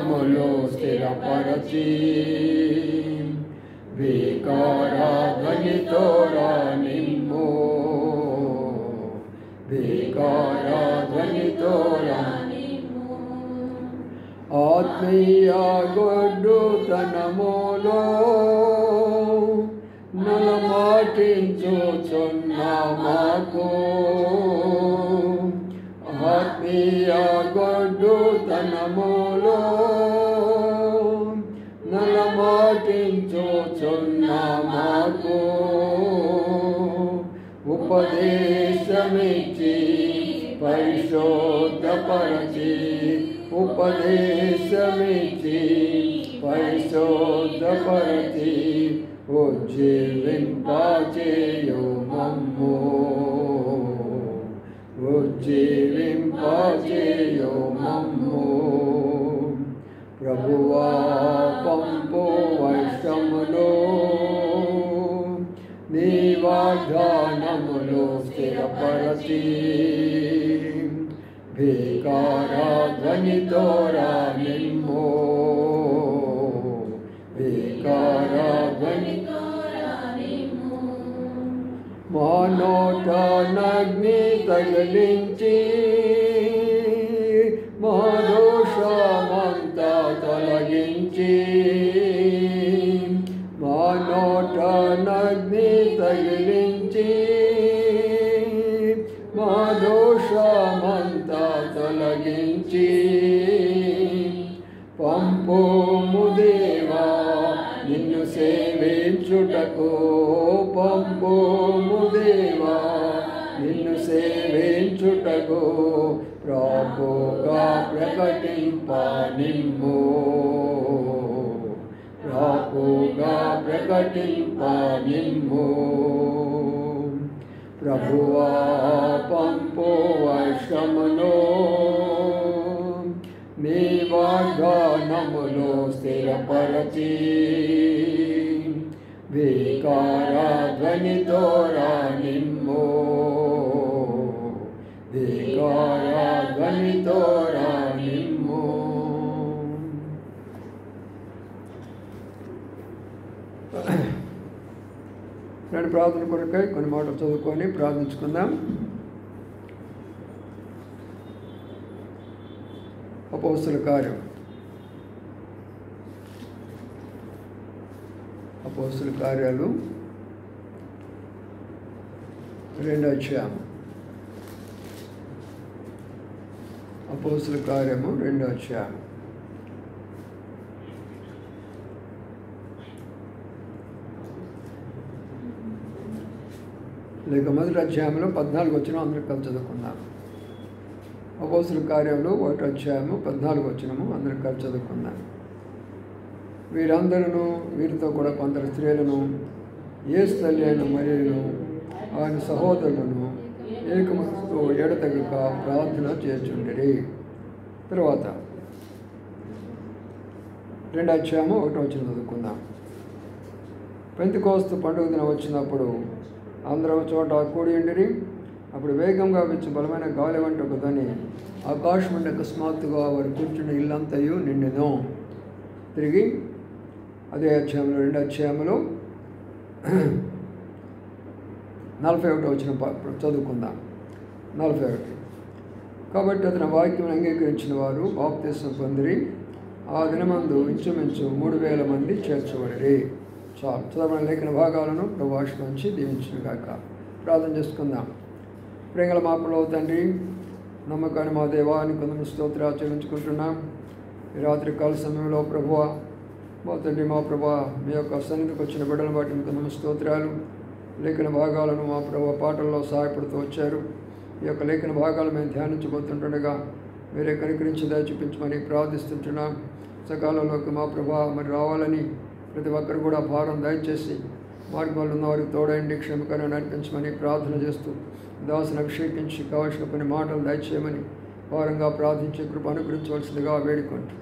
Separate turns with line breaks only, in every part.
ములో స్థిరపరచి వికారాధ్వనితో నిమ్ము వికారాధ్వనితో ఆత్మీయ గొడ్డుతనములో నలమాటించుచున్నామాకు ఆత్మీయ గొడ్డుతనములో నలమాటించుచున్నామాకు ఉపదేశమిచ్చి పరిశోధపరచి ఉపదేశమిచ్చి పరిశోధపరచి ఉజ్జీవింపచేయు మమ్ము ఉజ్జీవింపచేయు మమ్ము ప్రభువా పంపు వర్షములో నీ వాగ్దానములు స్థిరపరచి వికారాధ్వనితో నిమ్ము వికారాధ్వనితో మా నోటనగ్ని తగిలించి మా దోషమంతా తొలగించి మా నోటనగ్ని తగిలించి మా దోషమంతా తొలగించి పంపుము దేవా నిన్ను సేవించుటకు పంపుము దేవా నిన్ను సేవించుటకు ప్రభుగా ప్రకటింప నిమ్ము ప్రభుగా ప్రకటింప నిమ్ము ప్రభువా పంపు వర్షములో నీ వాగ్దానములో స్థిరపరచి వికారాధ్వనితో నిమ్ము వికారాధ్వనితో నిమ్ము. నేను ప్రార్థన కొరకై కొన్ని మాటలు చదువుకొని ప్రార్థించుకుందాం. అపోస్తలుల కార్యం అపోస్తలుల కార్యాలు 2వ అధ్యాయం అపోస్తలుల కార్యము 2వ అధ్యాయం లేక మొదటి అధ్యాయంలో 14 వచనం అందరూ కలిసి చదువుకున్నాం. అపోస్తలుల కార్యంలో 1వ అధ్యాయము 14 వచనము అందరూ కలిసి చదువుకున్నాం. వీరందరూ వీరితో కూడా కొందరు స్త్రీలను యేసు తల్లి అయిన మరియను ఆయన సహోదరులను ఏకమనసుతో ఎడతెగక ప్రార్థన చేయుచుండిరి. తర్వాత 2వ అధ్యాయము 1వ వచనం చదువుకుందాం. పెంతెకోస్తు పండుగ దినం వచ్చినప్పుడు అందరూ చోట కూడి ఉండిరి. అప్పుడు వేగంగా వచ్చి బలమైన గాలి వంటి ఒక ధ్వని ఆకాశం నుండి అకస్మాత్తుగా వారు కూర్చున్న ఇల్లంతయు నిండెను. తిరిగి అదే అధ్యాయంలో 2వ అధ్యాయంలో 41వ వచనం చదువుకుందాం. 41. కాబట్టి అతని వాక్యం అంగీకరించిన వారు బాప్తిస్మం పొందిరి. ఆ దినమందు ఇంచుమించు 3,000 మంది చేర్చబడిరి. చాలు. చదవబడిన లేఖన భాగాలను ప్రభాష నుంచి దీవించును గాక. ప్రార్థన చేసుకుందాం. ప్రేమల మా ప్రభు తండ్రి, నమ్మకాన్ని మా దేవాన్ని కొందరు స్తోత్రాలు చెల్లించుకుంటున్నాం. ఈ రాత్రి కాల సమయంలో ప్రభువ మా తండ్రి మా ప్రభా మీ యొక్క సన్నిధికి వచ్చిన బిడ్డలను బట్టి మీకు స్తోత్రాలు. లేఖన భాగాలను మా ప్రభు పాటల్లో సహాయపడుతూ వచ్చారు. ఈ యొక్క లేఖన భాగాలు మేము ధ్యానించబోతుండగా మీరే కనికరించి దయ చూపించమని ప్రార్థిస్తుంటున్నాం. సకాలంలోకి మా ప్రభా మరి రావాలని ప్రతి ఒక్కరు కూడా భారం దయచేసి మార్గంలో ఉన్న వారికి తోడైండి క్షేమకరం నడిపించమని ప్రార్థన చేస్తూ దాసును అభిషేకించి కావలసిన కొన్ని మాటలు దయచేయమని భారంగా ప్రార్థించి కృప అనుగ్రహించవలసిందిగా వేడుకుంటూ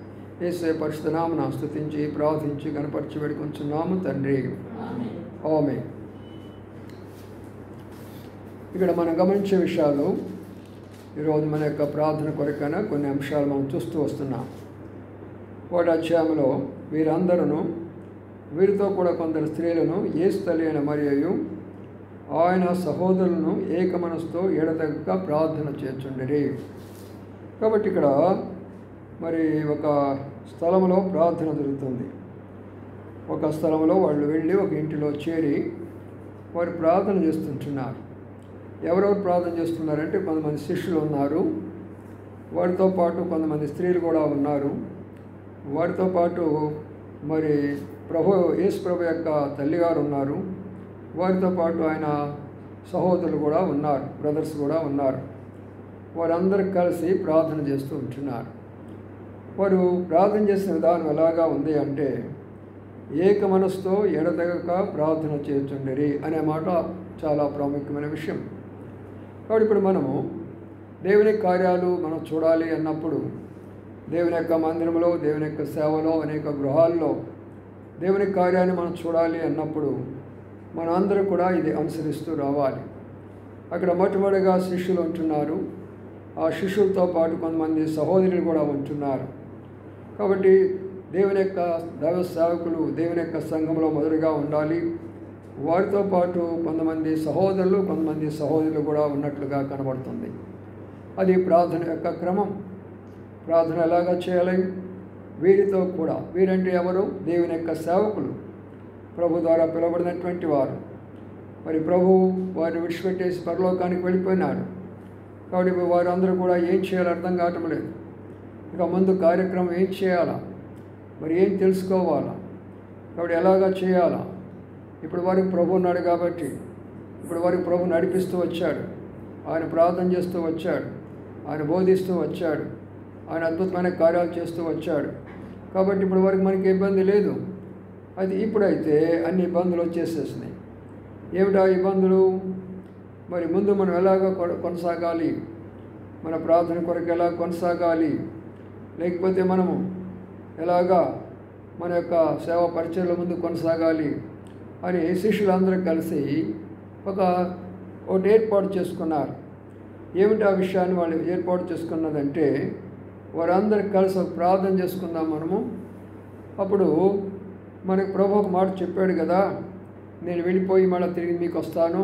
యేసే పరిశుద్ధ నామమున స్తుతించి ప్రార్థించి గణపరిచి వేడుకొంచున్నాము తండ్రి. ఆమేన్. ఇక్కడ మనం గమనించే విషయాలు ఈరోజు మన యొక్క ప్రార్థన కొరకైనా కొన్ని అంశాలు మనం చూస్తూ వస్తున్నాం. 1వ అధ్యాయంలో వీరందరూ వీరితో కూడా కొందరు స్త్రీలను యేసు తల్లి అయిన మరియయు ఆయన సహోదరులను ఏక మనసుతో ఎడతెగక ప్రార్థన చేర్చుండిరి. కాబట్టి ఇక్కడ మరి ఒక స్థలంలో ప్రార్థన జరుగుతుంది. ఒక స్థలంలో వాళ్ళు వెళ్ళి ఒక ఇంటిలో చేరి వారు ప్రార్థన చేస్తుంటున్నారు. ఎవరెవరు ప్రార్థన చేస్తున్నారంటే కొంతమంది శిష్యులు ఉన్నారు, వారితో పాటు కొంతమంది స్త్రీలు కూడా ఉన్నారు, వారితో పాటు మరి యేసు ప్రభు యొక్క తల్లిగారు ఉన్నారు, వారితో పాటు ఆయన సహోదరులు కూడా ఉన్నారు, బ్రదర్స్ కూడా ఉన్నారు. వారందరూ కలిసి ప్రార్థన చేస్తూ ఉంటున్నారు. వారు ప్రార్థన చేసిన విధానం ఎలాగా ఉంది అంటే ఏక మనసుతో ఎడతెగక ప్రార్థన చేర్చుండిరి అనే మాట చాలా ప్రాముఖ్యమైన విషయం. కాబట్టి ఇప్పుడు మనము దేవుని కార్యాలు మనం చూడాలి అన్నప్పుడు దేవుని యొక్క మందిరంలో, దేవుని యొక్క సేవలో, అనేక గృహాల్లో దేవుని కార్యాన్ని మనం చూడాలి అన్నప్పుడు మనం అందరూ కూడా ఇది అనుసరిస్తూ రావాలి. అక్కడ మొట్టమొదటిగా శిష్యులు ఉంటున్నారు. ఆ శిష్యులతో పాటు కొంతమంది సహోదరులు కూడా ఉంటున్నారు. కాబట్టి దేవుని యొక్క దైవ సేవకులు దేవుని యొక్క సంఘంలో మొదలుగా ఉండాలి. వారితో పాటు కొంతమంది సహోదరులు, కొంతమంది సహోదరులు కూడా ఉన్నట్లుగా కనబడుతుంది. అది ప్రార్థన యొక్క క్రమం. ప్రార్థన ఎలాగా చేయాలి? వీరితో కూడా, వీరంటే ఎవరు? దేవుని యొక్క సేవకులు, ప్రభు ద్వారా పిలువబడినటువంటి వారు. మరి ప్రభు వారిని విడిచిపెట్టేసి పరలోకానికి వెళ్ళిపోయినాడు. కాబట్టి వారు అందరూ కూడా ఏం చేయాలో అర్థం కావటం లేదు. ఇక ముందు కార్యక్రమం ఏం చేయాలా, మరి ఏం తెలుసుకోవాలా, కాబట్టి ఎలాగా చేయాలా? ఇప్పుడు వారికి ప్రభు ఉన్నాడు కాబట్టి ఇప్పుడు వారికి ప్రభు నడిపిస్తూ వచ్చాడు, ఆయన ప్రార్థన చేస్తూ వచ్చాడు, ఆయన బోధిస్తూ వచ్చాడు, ఆయన అద్భుతమైన కార్యాలు చేస్తూ వచ్చాడు. కాబట్టి ఇప్పుడు వరకు మనకి ఇబ్బంది లేదు. అది ఇప్పుడైతే అన్ని ఇబ్బందులు వచ్చేసేసినాయి. ఏమిటా ఇబ్బందులు? మరి ముందు మనం ఎలాగ కొనసాగాలి, మన ప్రార్థన కొరకు ఎలా కొనసాగాలి, లేకపోతే మనము ఎలాగా మన యొక్క సేవా పరిచయంలో ముందు కొనసాగాలి అని శిష్యులందరూ కలిసి ఒకటి ఏర్పాటు చేసుకున్నారు. ఏమిటి ఆ విషయాన్ని వాళ్ళు ఏర్పాటు చేసుకున్నదంటే, వారందరూ కలిసి ఒక ప్రార్థన చేసుకుందాం మనము. అప్పుడు మనకు ప్రభు ఒక మాట చెప్పాడు కదా, నేను వెళ్ళిపోయి మళ్ళీ తిరిగి మీకు వస్తాను,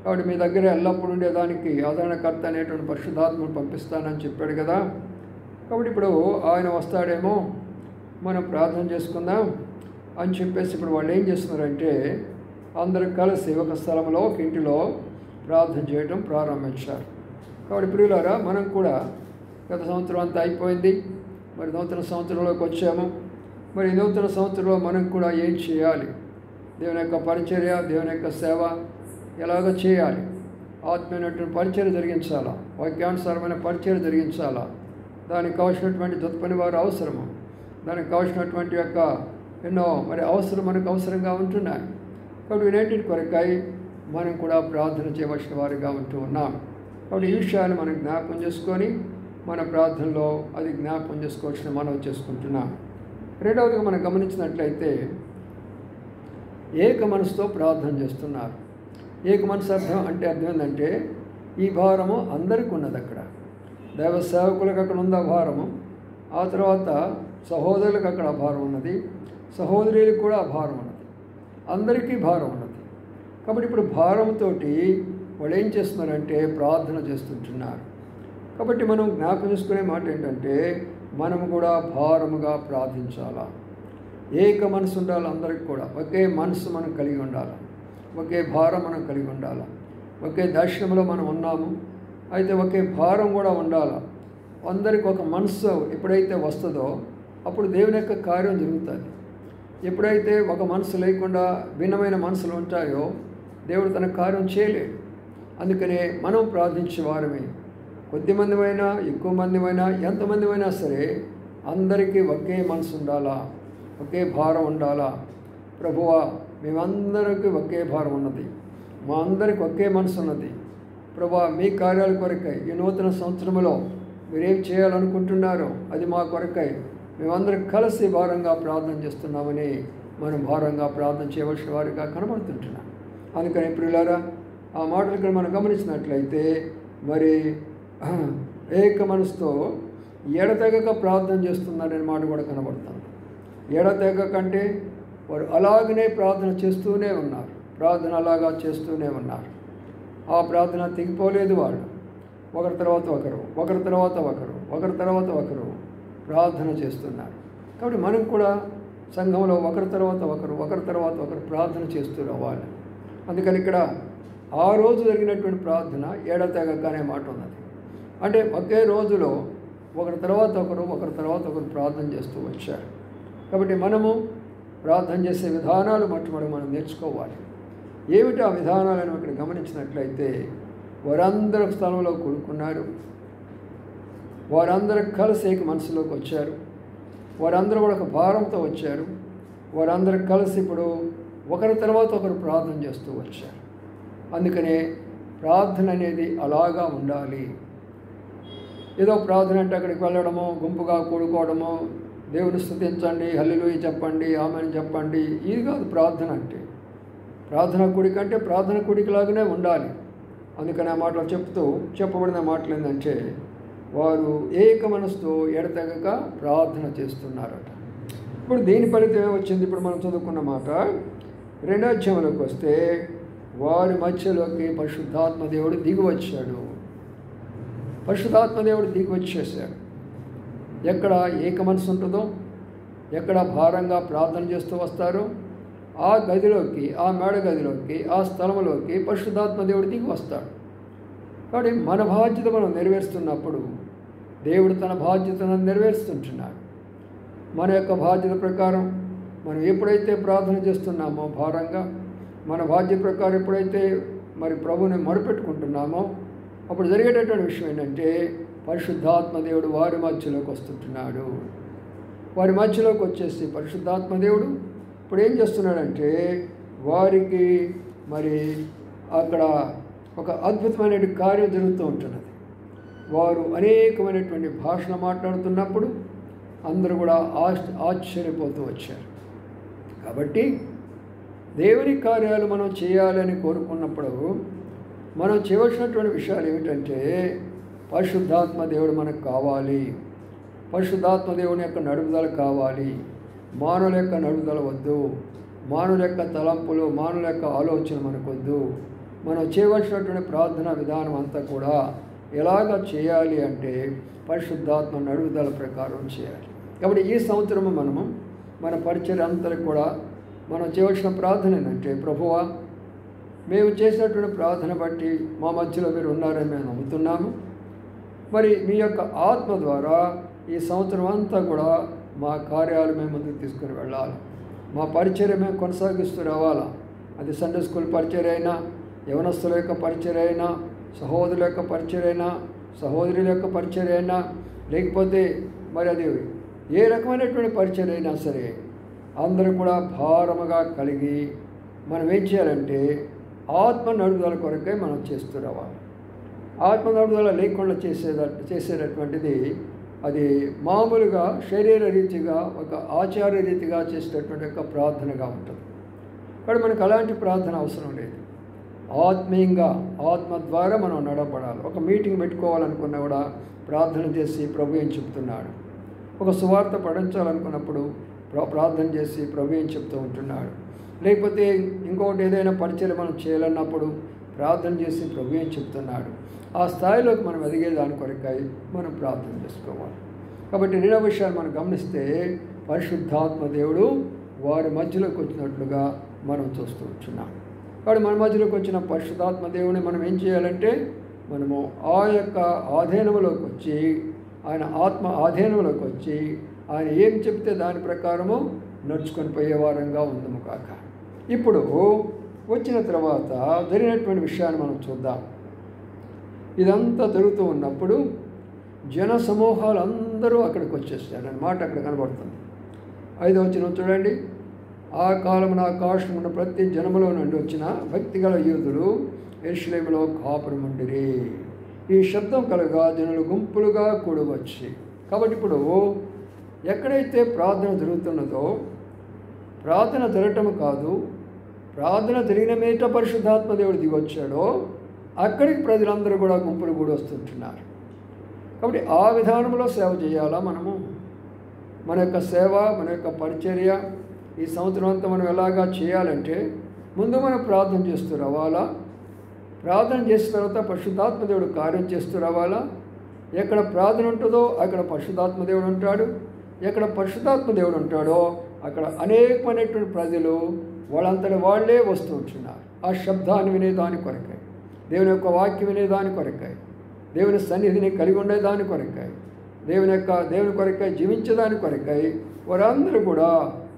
కాబట్టి మీ దగ్గర ఎల్లప్పుడూ ఉండేదానికి ఆదరణకర్త అనేటువంటి పరిశుద్ధాత్మను పంపిస్తానని చెప్పాడు కదా. కాబట్టి ఇప్పుడు ఆయన వస్తాడేమో, మనం ప్రార్థన చేసుకుందాం అని చెప్పేసి ఇప్పుడు వాళ్ళు ఏం చేస్తున్నారంటే అందరూ కలిసి ఒక స్థలంలో, ఒక ఇంటిలో ప్రార్థన చేయడం ప్రారంభించారు. కాబట్టి ప్రియులారా, మనం కూడా గత సంవత్సరం అంతా అయిపోయింది, మరి నూతన సంవత్సరంలోకి వచ్చాము. మరి ఈ నూతన సంవత్సరంలో మనం కూడా ఏం చేయాలి? దేవుని యొక్క పరిచర్య, దేవుని యొక్క సేవ ఎలాగ చేయాలి? ఆత్మీయమైనటువంటి పరిచర్య జరిగించాలా, వాక్యానుసారమైన పరిచర్య జరిగించాలా, దానికి కావాల్సినటువంటి జతపని వారు అవసరము, దానికి కావాల్సినటువంటి యొక్క ఎన్నో మరి మనకు అవసరంగా ఉంటున్నాయి. కాబట్టి వీటన్నిటి కొరకై మనం కూడా ప్రార్థన చేయవలసిన వారిగా ఉంటూ ఉన్నాం. కాబట్టి ఈ విషయాన్ని మనం జ్ఞాపకం చేసుకొని మన ప్రార్థనలో అది జ్ఞాపకం చేసుకోవాల్సిన మనం చేసుకుంటున్నాం. రెండవదిగా మనం గమనించినట్లయితే ఏక మనసుతో ప్రార్థన చేస్తున్నారు. ఏక మనసు అర్థం ఏంటంటే ఈ భారము అందరికీ ఉన్నది. అక్కడ దైవ సేవకులకు అక్కడ ఉంది ఆ భారము, ఆ తర్వాత సహోదరులకు అక్కడ ఆ భారం ఉన్నది, సహోదరులకు కూడా ఆ భారం ఉన్నది, అందరికీ భారం ఉన్నది. కాబట్టి ఇప్పుడు భారంతో వాళ్ళు ఏం చేస్తున్నారంటే ప్రార్థన చేస్తుంటున్నారు. కాబట్టి మనం జ్ఞాపకం చేసుకునే మాట ఏంటంటే మనం కూడా భారముగా ప్రార్థించాలా. ఏక మనసు ఉండాలి, అందరికి కూడా ఒకే మనసు మనం కలిగి ఉండాలి, ఒకే భారం మనం కలిగి ఉండాలి. ఒకే దర్శనంలో మనం ఉన్నాము, అయితే ఒకే భారం కూడా ఉండాలి. అందరికి ఒక మనసు ఎప్పుడైతే వస్తుందో అప్పుడు దేవుని యొక్క కార్యం జరుగుతుంది. ఎప్పుడైతే ఒక మనసు లేకుండా భిన్నమైన మనసులు ఉంటాయో దేవుడు తన కార్యం చేయలేడు. అందుకనే మనం ప్రార్థించే వారమే, కొద్దిమందిమైనా ఎక్కువ మందిమైనా ఎంతమందిమైనా సరే అందరికీ ఒకే మనసు ఉండాలా, ఒకే భారం ఉండాలా. ప్రభువా, మేమందరికీ ఒకే భారం ఉన్నది, మా అందరికి ఒకే మనసు ఉన్నది. ప్రభువా, మీ కార్యాల కొరకై ఈ నూతన సంవత్సరంలో మీరేం చేయాలనుకుంటున్నారో అది మా కొరకై మేమందరం కలిసి భారంగా ప్రార్థన చేస్తున్నామని మనం భారంగా ప్రార్థన చేయవలసిన వారిగా కనబడుతుంటున్నాం. అందుకని ప్రియులారా, ఆ మాటలు ఇక్కడ మనం గమనించినట్లయితే మరి ఏక మనసుతో ఎడతెగక ప్రార్థన చేస్తున్నారనే మాట కూడా కనబడుతుంది. ఎడతెగక అంటే వారు అలాగనే ప్రార్థన చేస్తూనే ఉన్నారు, ప్రార్థన అలాగా చేస్తూనే ఉన్నారు. ఆ ప్రార్థన తెగిపోలేదు. వాళ్ళు ఒకరి తర్వాత ఒకరు, ఒకరి తర్వాత ఒకరు, ఒకరి తర్వాత ఒకరు ప్రార్థన చేస్తున్నారు. కాబట్టి మనం కూడా సంఘంలో ఒకరి తర్వాత ఒకరు, ఒకరి తర్వాత ఒకరు ప్రార్థన చేస్తూ రావాలి. అందుకని ఇక్కడ ఆ రోజు జరిగినటువంటి ప్రార్థన ఎడతెగక అనే మాట ఉన్నది. అంటే ఒకే రోజులో ఒకరి తర్వాత ఒకరు, ఒకరి తర్వాత ఒకరు ప్రార్థన చేస్తూ వచ్చారు. కాబట్టి మనము ప్రార్థన చేసే విధానాలు మొట్టమొదటి మనం నేర్చుకోవాలి. ఏమిటి ఆ విధానాలను ఇక్కడ గమనించినట్లయితే, వారందరూ స్థలంలో కూడుకున్నారు, వారందరూ కలిసి ఏక మనసులోకి వచ్చారు, వారందరూ కూడా ఒక భారంతో వచ్చారు, వారందరూ కలిసి ఇప్పుడు ఒకరి తర్వాత ఒకరు ప్రార్థన చేస్తూ వచ్చారు. అందుకనే ప్రార్థన అనేది అలాగా ఉండాలి. ఏదో ప్రార్థన అంటే అక్కడికి వెళ్ళడమో, గుంపుగా కూడుకోవడమో, దేవుని స్తుతించండి, హల్లెలూయా చెప్పండి, ఆమేన్ చెప్పండి, ఇది కాదు ప్రార్థన అంటే. ప్రార్థన కూడిక అంటే ప్రార్థన కూడికలాగానే ఉండాలి. అందుకని ఆ మాటలు చెప్తూ చెప్పబడిన మాటలు ఏంటంటే, వారు ఏక మనసుతో ఎడతెగక ప్రార్థన చేస్తున్నారట. ఇప్పుడు దీని ఫలితం ఏమొచ్చింది? ఇప్పుడు మనం చదువుకున్న మాట 2వ అధ్యాయంలోకి వస్తే, వారి మధ్యలోకి పరిశుద్ధాత్మ దేవుడు దిగి వచ్చాడు. పరిశుద్ధాత్మ దేవుడు దిగి వచ్చేసాడు. ఎక్కడ ఏక మనసు ఉంటుందో, ఎక్కడ భారంగా ప్రార్థన చేస్తూ వస్తారో ఆ గదిలోకి, ఆ మేడ గదిలోకి, ఆ స్థలంలోకి పరిశుద్ధాత్మ దేవుడు దిగి వస్తాడు. కాబట్టి మన బాధ్యత మనం నెరవేరుస్తున్నప్పుడు దేవుడు తన బాధ్యతను నెరవేరుస్తుంటున్నాడు. మన యొక్క బాధ్యత ప్రకారం మనం ఎప్పుడైతే ప్రార్థన చేస్తున్నామో భారంగా, మన బాధ్యత ప్రకారం ఎప్పుడైతే మరి ప్రభువుని మొరపెట్టుకుంటున్నామో, అప్పుడు జరిగేటటువంటి విషయం ఏంటంటే, పరిశుద్ధాత్మ దేవుడు వారి మధ్యలోకి వస్తుంటున్నాడు. వారి మధ్యలోకి వచ్చేసి పరిశుద్ధాత్మ దేవుడు ఇప్పుడు ఏం చేస్తున్నాడంటే, వారికి మరి అక్కడ ఒక అద్భుతమైన కార్యం జరుగుతూ ఉంటున్నది. వారు అనేకమైనటువంటి భాషలు మాట్లాడుతున్నప్పుడు అందరూ కూడా ఆశ్చర్యపోతూ వచ్చారు. కాబట్టి దేవుని కార్యాలు మనం చేయాలని కోరుకున్నప్పుడు మనం చేయవలసినటువంటి విషయాలు ఏమిటంటే, పరిశుద్ధాత్మ దేవుడు మనకు కావాలి, పరిశుద్ధాత్మ దేవుని యొక్క నడుపుదల కావాలి. మానవుల యొక్క నడుపుదల వద్దు, మానవుల యొక్క తలంపులు, మానవుల యొక్క ఆలోచన మనకొద్దు. మనం చేయవలసినటువంటి ప్రార్థనా విధానం అంతా కూడా ఎలాగ చేయాలి అంటే పరిశుద్ధాత్మ నడుపుదల ప్రకారం చేయాలి. కాబట్టి ఈ సంవత్సరము మనము మన పరిచర్య అంతరికి కూడా మనం చేయవలసిన ప్రార్థన ఏంటంటే, ప్రభువా, మేము చేసినటువంటి ప్రార్థన బట్టి మా మధ్యలో మీరు ఉన్నారని మేము నమ్ముతున్నాము. మరి మీ యొక్క ఆత్మ ద్వారా ఈ సంవత్సరం అంతా కూడా మా కార్యాలు మేము ముందుకు తీసుకుని వెళ్ళాలి. మా పరిచర్య మేము కొనసాగిస్తూ రావాలా. అది సండే స్కూల్ పరిచర్య అయినా, యవనస్తుల యొక్క పరిచర్య అయినా, సహోదరుల యొక్క పరిచర్య అయినా, సహోదరుల యొక్క పరిచర్య అయినా, లేకపోతే మరి అది ఏ రకమైనటువంటి పరిచర్య అయినా సరే, అందరూ కూడా భారముగా కలిగి మనం ఏం చేయాలంటే ఆత్మ నడుదల కొరకై మనం చేస్తూ రావాలి. ఆత్మ నడుదల లేకుండా చేసేటటువంటిది అది మామూలుగా శరీర రీతిగా ఒక ఆచార్య రీతిగా చేసేటటువంటి ఒక ప్రార్థనగా ఉంటుంది. కాబట్టి మనకు అలాంటి ప్రార్థన అవసరం లేదు. ఆత్మీయంగా ఆత్మ ద్వారా మనం నడపడాలి. ఒక మీటింగ్ పెట్టుకోవాలనుకున్నా కూడా ప్రార్థన చేసి ప్రభు ఏం చెప్తున్నాడు, ఒక సువార్త పఠించాలనుకున్నప్పుడు ప్రార్థన చేసి ప్రభు ఏం చెప్తూ ఉంటున్నాడు, లేకపోతే ఇంకొకటి ఏదైనా పరిచయం మనం చేయాలన్నప్పుడు ప్రార్థన చేసి ప్రభు ఏం చెప్తున్నాడు, ఆ స్థాయిలోకి మనం ఎదిగే దాని కొరకై మనం ప్రార్థన చేసుకోవాలి. కాబట్టి 2వ విషయాలు మనం గమనిస్తే, పరిశుద్ధాత్మ దేవుడు వారి మధ్యలోకి వచ్చినట్లుగా మనం చూస్తూ ఉంటున్నాం. కాబట్టి మన మధ్యలోకి వచ్చిన పరిశుద్ధాత్మ దేవుని మనం ఏం చేయాలంటే, మనము ఆ యొక్క ఆధీనంలోకి వచ్చి, ఆయన ఆత్మ ఆధీనంలోకి వచ్చి ఆయన ఏం చెప్తే దాని ప్రకారము నడుచుకొని పోయే వారంగా ఉందము కాక. ఇప్పుడు వచ్చిన తర్వాత జరిగినటువంటి విషయాన్ని మనం చూద్దాం. ఇదంతా జరుగుతూ ఉన్నప్పుడు జన సమూహాలు అందరూ అక్కడికి వచ్చేసారు అన్నమాట. అక్కడ కనబడుతుంది. 5వ వచనం చూడండి. ఆ కాలమున ఆకాశమున ప్రతి జనములో నుండి వచ్చిన భక్తిగల యూదులు యెరూషలేములో కాపురముండిరి. ఈ శబ్దం కలగా జనులు గుంపులుగా కూడవచ్చి. కాబట్టి ఇప్పుడు ఎక్కడైతే ప్రార్థన జరుగుతున్నదో, ప్రార్థన జరగటం కాదు, ప్రార్థన జరిగిన మీట పరిశుద్ధాత్మ దేవుడు దిగొచ్చాడో అక్కడికి ప్రజలందరూ కూడా గుంపులు కూడా వస్తుంటున్నారు. కాబట్టి ఆ విధానంలో సేవ చేయాలా మనము. మన యొక్క సేవ, మన యొక్క పరిచర్య ఈ సంవత్సరం అంతా మనం ఎలాగా చేయాలంటే, ముందు మనం ప్రార్థన చేస్తూ రావాలా. ప్రార్థన చేసిన తర్వాత పరిశుద్ధాత్మ దేవుడు కార్యం చేస్తూ రావాలా. ఎక్కడ ప్రార్థన ఉంటుందో అక్కడ పరిశుద్ధాత్మ దేవుడు ఉంటాడు. ఎక్కడ పరిశుద్ధాత్మ దేవుడు ఉంటాడో అక్కడ అనేకమైనటువంటి ప్రజలు వాళ్ళంతటి వాళ్ళే వస్తూ ఉంటున్నారు. ఆ శబ్దాన్ని వినేదాని కొరకై, దేవుని యొక్క వాక్యం వినేదాని కొరకై, దేవుని సన్నిధిని కలిగి ఉండేదాని కొరకై, దేవుని కొరకై జీవించేదాని కొరకై వారందరూ కూడా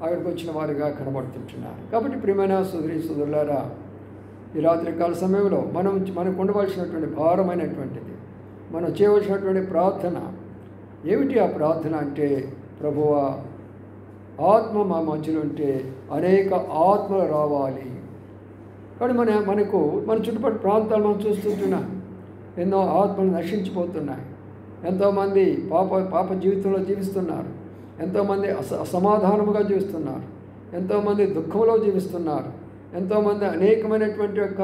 అక్కడికి వచ్చిన వారుగా కనబడుతుంటున్నారు. కాబట్టి ప్రియమైన సోదరులారా, ఈ రాత్రికాల సమయంలో మనకు ఉండవలసినటువంటి భారమైనటువంటిది, మనం చేయవలసినటువంటి ప్రార్థన ఏమిటి? ఆ ప్రార్థన అంటే, ప్రభువా, ఆత్మ మా మధ్యలో ఉంటే అనేక ఆత్మలు రావాలి. కాబట్టి మన చుట్టుపక్కల ప్రాంతాలు మనం చూస్తుంటున్నాం, ఎన్నో ఆత్మలు నశించిపోతున్నాయి. ఎంతోమంది పాప జీవితంలో జీవిస్తున్నారు. ఎంతోమంది అసమాధానముగా జీవిస్తున్నారు. ఎంతోమంది దుఃఖంలో జీవిస్తున్నారు. ఎంతోమంది అనేకమైనటువంటి యొక్క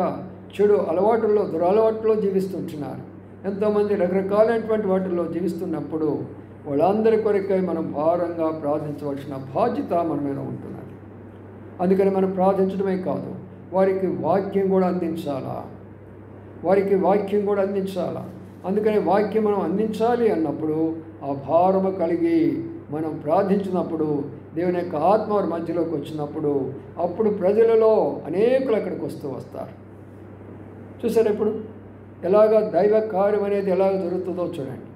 చెడు అలవాటుల్లో, దురలవాటులో జీవిస్తుంటున్నారు. ఎంతోమంది రకరకాలైనటువంటి వాటిల్లో జీవిస్తున్నప్పుడు వాళ్ళందరి కొరకై మనం భారంగా ప్రార్థించవలసిన బాధ్యత మన మీద ఉంటున్నది. అందుకని మనం ప్రార్థించడమే కాదు, వారికి వాక్యం కూడా అందించాలా. అందుకని వాక్యం మనం అందించాలి అన్నప్పుడు ఆ భారము కలిగి మనం ప్రార్థించినప్పుడు దేవుని యొక్క ఆత్మ వారి మధ్యలోకి వచ్చినప్పుడు అప్పుడు ప్రజలలో అనేకులు అక్కడికి వస్తారు. చూసారు ఇప్పుడు ఎలాగ దైవ కార్యం అనేది ఎలాగ జరుగుతుందో చూడండి.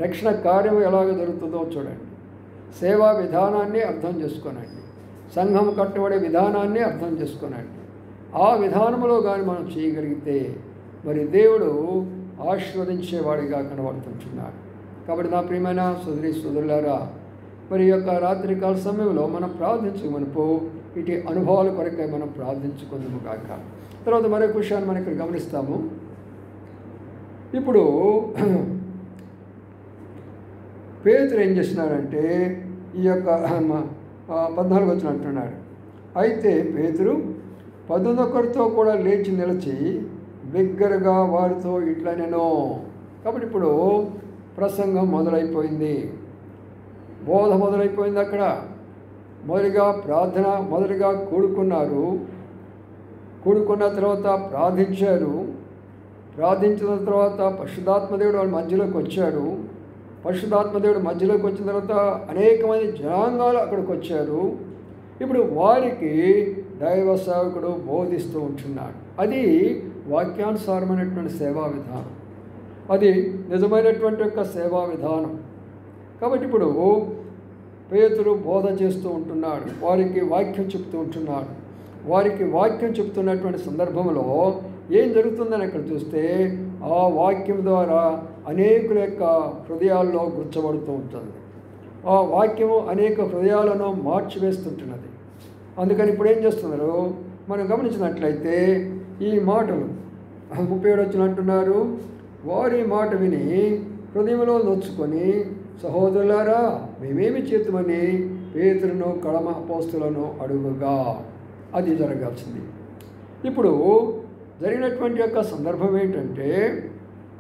రక్షణ కార్యం ఎలాగ జరుగుతుందో చూడండి. సేవా విధానాన్ని అర్థం చేసుకోనండి. సంఘం కట్టబడే విధానాన్ని అర్థం చేసుకోనండి. ఆ విధానంలో కానీ మనం చేయగలిగితే మరి దేవుడు ఆశీర్వదించేవాడిగా కనబడుతుంటున్నాడు. కాబట్టి నా ప్రియమైన సోదరులారా, మరి ఈ యొక్క రాత్రికాల సమయంలో మనం ప్రార్థించమనుపు ఇటు అనుభవాల కొరకై మనం ప్రార్థించుకుందాము కాక. తర్వాత మరొక విషయాన్ని మనం ఇక్కడ గమనిస్తాము. ఇప్పుడు పేతురు ఏం చేస్తున్నాడంటే ఈ యొక్క 14 వచనం అంటున్నాడు, అయితే పేతురు 11 కూడా లేచి నిలిచి బిగ్గరగా వారితో ఇట్లా నేను. కాబట్టి ఇప్పుడు ప్రసంగం మొదలైపోయింది, బోధ మొదలైపోయింది. అక్కడ మొదటిగా ప్రార్థన, మొదటిగా కూడుకున్న తర్వాత ప్రార్థించారు. ప్రార్థించిన తర్వాత పరిశుద్ధాత్మదేవుడు వాళ్ళ మధ్యలోకి వచ్చాడు. పరిశుద్ధాత్మదేవుడు మధ్యలోకి వచ్చిన తర్వాత అనేక మంది జనాంగాలు అక్కడికి వచ్చారు. ఇప్పుడు వారికి దైవ సేవకుడు బోధిస్తూ ఉంటున్నాడు. అది వాక్యానుసారమైనటువంటి సేవా విధానం, అది నిజమైనటువంటి యొక్క సేవా విధానం. కాబట్టి ఇప్పుడు పేతురు బోధ చేస్తూ ఉంటున్నాడు, వారికి వాక్యం చెప్తూ ఉంటున్నాడు. వారికి వాక్యం చెప్తున్నటువంటి సందర్భంలో ఏం జరుగుతుందని అక్కడ చూస్తే ఆ వాక్యం ద్వారా అనేకుల యొక్క హృదయాల్లో గుర్చబడుతూ ఉంటుంది. ఆ వాక్యము అనేక హృదయాలను మార్చివేస్తుంటున్నది. అందుకని ఇప్పుడు ఏం చేస్తున్నారు మనం గమనించినట్లయితే ఈ మాటలు 37 వచ్చిన అంటున్నారు, వారి మాట విని హృదయంలో నొచ్చుకొని సహోదరులారా మేమేమి చేతుమని పేతురును కడమ అపోస్తులను అడుగుగా. అది జరగాల్సింది. ఇప్పుడు జరిగినటువంటి యొక్క సందర్భం ఏంటంటే,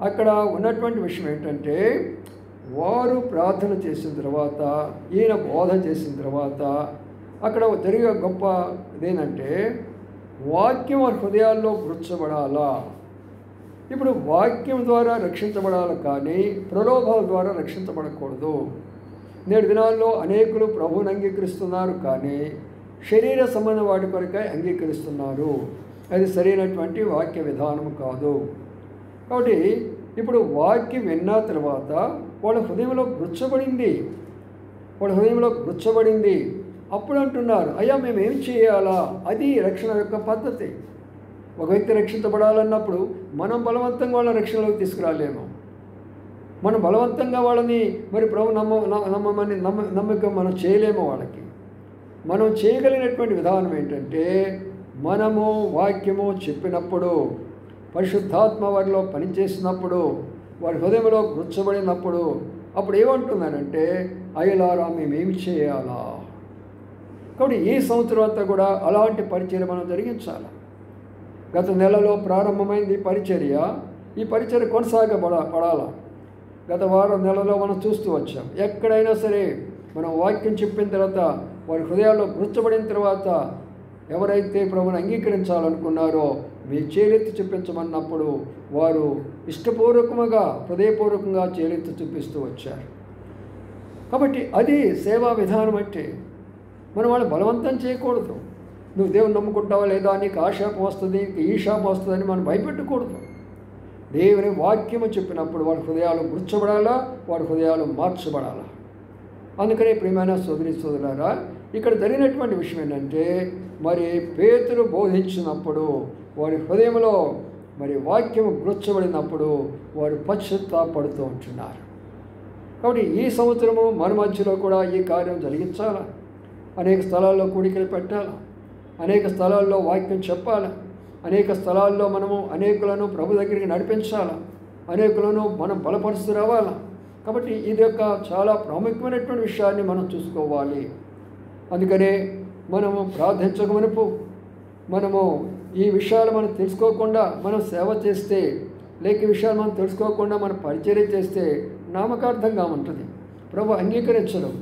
అక్కడ ఉన్నటువంటి విషయం ఏంటంటే, వారు ప్రార్థన చేసిన తర్వాత, ఈయన బోధ చేసిన తర్వాత అక్కడ జరిగే గొప్ప ఇదేంటంటే వాక్యం వారి హృదయాల్లో గుర్చబడాలా. ఇప్పుడు వాక్యం ద్వారా రక్షించబడాలి, కానీ ప్రలోభాల ద్వారా రక్షించబడకూడదు. నేటి దినాల్లో అనేకులు ప్రభువుని అంగీకరిస్తున్నారు, కానీ శరీర సంబంధ వాటి కొరకై అంగీకరిస్తున్నారు. అది సరైనటువంటి వాక్య విధానం కాదు. కాబట్టి ఇప్పుడు వాక్యం విన్న తర్వాత వాళ్ళ హృదయంలో గుచ్చబడింది. అప్పుడు అంటున్నారు, అయ్యా మేమేం చేయాలా? అది రక్షణ యొక్క పద్ధతి. ఒక వ్యక్తి రక్షించబడాలన్నప్పుడు మనం బలవంతంగా వాళ్ళ రక్షణలోకి తీసుకురాలేము. మనం బలవంతంగా వాళ్ళని మరి ప్రభు నమ్మకం మనం చేయలేము. వాళ్ళకి మనం చేయగలిగినటువంటి విధానం ఏంటంటే, మనము వాక్యము చెప్పినప్పుడు, పరిశుద్ధాత్మ వారిలో పనిచేసినప్పుడు, వారి హృదయంలో గుర్చబడినప్పుడు అప్పుడు ఏమంటున్నానంటే, అయ్యలారా మేమేమి చేయాలా? కాబట్టి ఈ సంవత్సరం అంతా కూడా అలాంటి పరిచర్య మనం జరిగించాలి. గత నెలలో ప్రారంభమైంది పరిచర్య. ఈ పరిచర్య కొనసాగబడాలా. గత వారం నెలలో మనం చూస్తూ వచ్చాం. ఎక్కడైనా సరే మనం వాక్యం చెప్పిన తర్వాత వారి హృదయాల్లో గుర్చబడిన తర్వాత ఎవరైతే ప్రభువుని అంగీకరించాలనుకున్నారో మీ చేలెత్తి చూపించమన్నప్పుడు వారు ఇష్టపూర్వకముగా హృదయపూర్వకంగా చేలెత్తి చూపిస్తూ వచ్చారు. కాబట్టి అది సేవా విధానం. అంటే మనం వాళ్ళు బలవంతం చేయకూడదు. నువ్వు దేవుని నమ్ముకుంటావా లేదా, నీకు ఆ శాపం వస్తుంది, నీకు ఈ శాపం వస్తుందని మనం భయపెట్టకూడదు. దేవుని వాక్యము చెప్పినప్పుడు వాడి హృదయాలు గుర్చబడాలా, వాడి హృదయాలు మార్చబడాలా. అందుకనే ప్రియమైన సోదరి సోదరులారా, ఇక్కడ జరిగినటువంటి విషయం ఏంటంటే, మరి పేతురు బోధించినప్పుడు వారి హృదయంలో మరి వాక్యము గుర్చబడినప్పుడు వారు పశ్చాత్తాపడుతూ ఉంటున్నారు. కాబట్టి ఈ సంవత్సరము మన మధ్యలో కూడా ఈ కార్యం జరిగించాలా. అనేక స్థలాల్లో కూడికలు పెట్టాలా, అనేక స్థలాల్లో వాక్యం చెప్పాలా, అనేక స్థలాల్లో మనము అనేకులను ప్రభు దగ్గరికి నడిపించాలా, అనేకులను మనం బలపరుస్తూ రావాలా. కాబట్టి ఇది యొక్క చాలా ప్రాముఖ్యమైనటువంటి విషయాన్ని మనం చూసుకోవాలి. అందుకనే మనము ప్రార్థించకమునుపు మనము ఈ విషయాలు మనం తెలుసుకోకుండా మనం సేవ చేస్తే, లేక ఈ విషయాలు మనం తెలుసుకోకుండా మనం పరిచర్య చేస్తే నామకార్థంగా ఉంటుంది. ప్రభు అంగీకరించడం,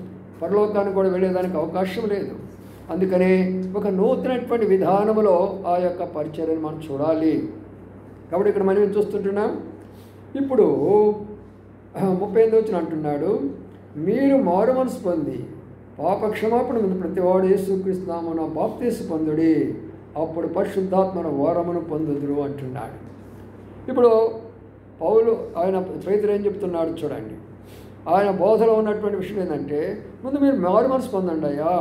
పరలోకానికి కూడా వెళ్ళేదానికి అవకాశం లేదు. అందుకనే ఒక నూతనటువంటి విధానంలో ఆ యొక్క పరిచర్యను మనం చూడాలి. కాబట్టి ఇక్కడ మనం ఏం చూస్తుంటున్నాం, ఇప్పుడు 38వ వచనం అంటున్నాడు, మీరు మారు మనసు పొంది పాప క్షమాపణ మీద ప్రతివాడు యేసుక్రీస్తు నామమున బాప్తీసు పొందుడి, అప్పుడు పరిశుద్ధాత్మను వరమును పొందుదురు అంటున్నాడు. ఇప్పుడు పౌలు ఆయన పేతురు ఏం చెప్తున్నాడు చూడండి. ఆయన బోధలో ఉన్నటువంటి విషయం ఏంటంటే, ముందు మీరు మారు మనసు పొందండి అయ్యా,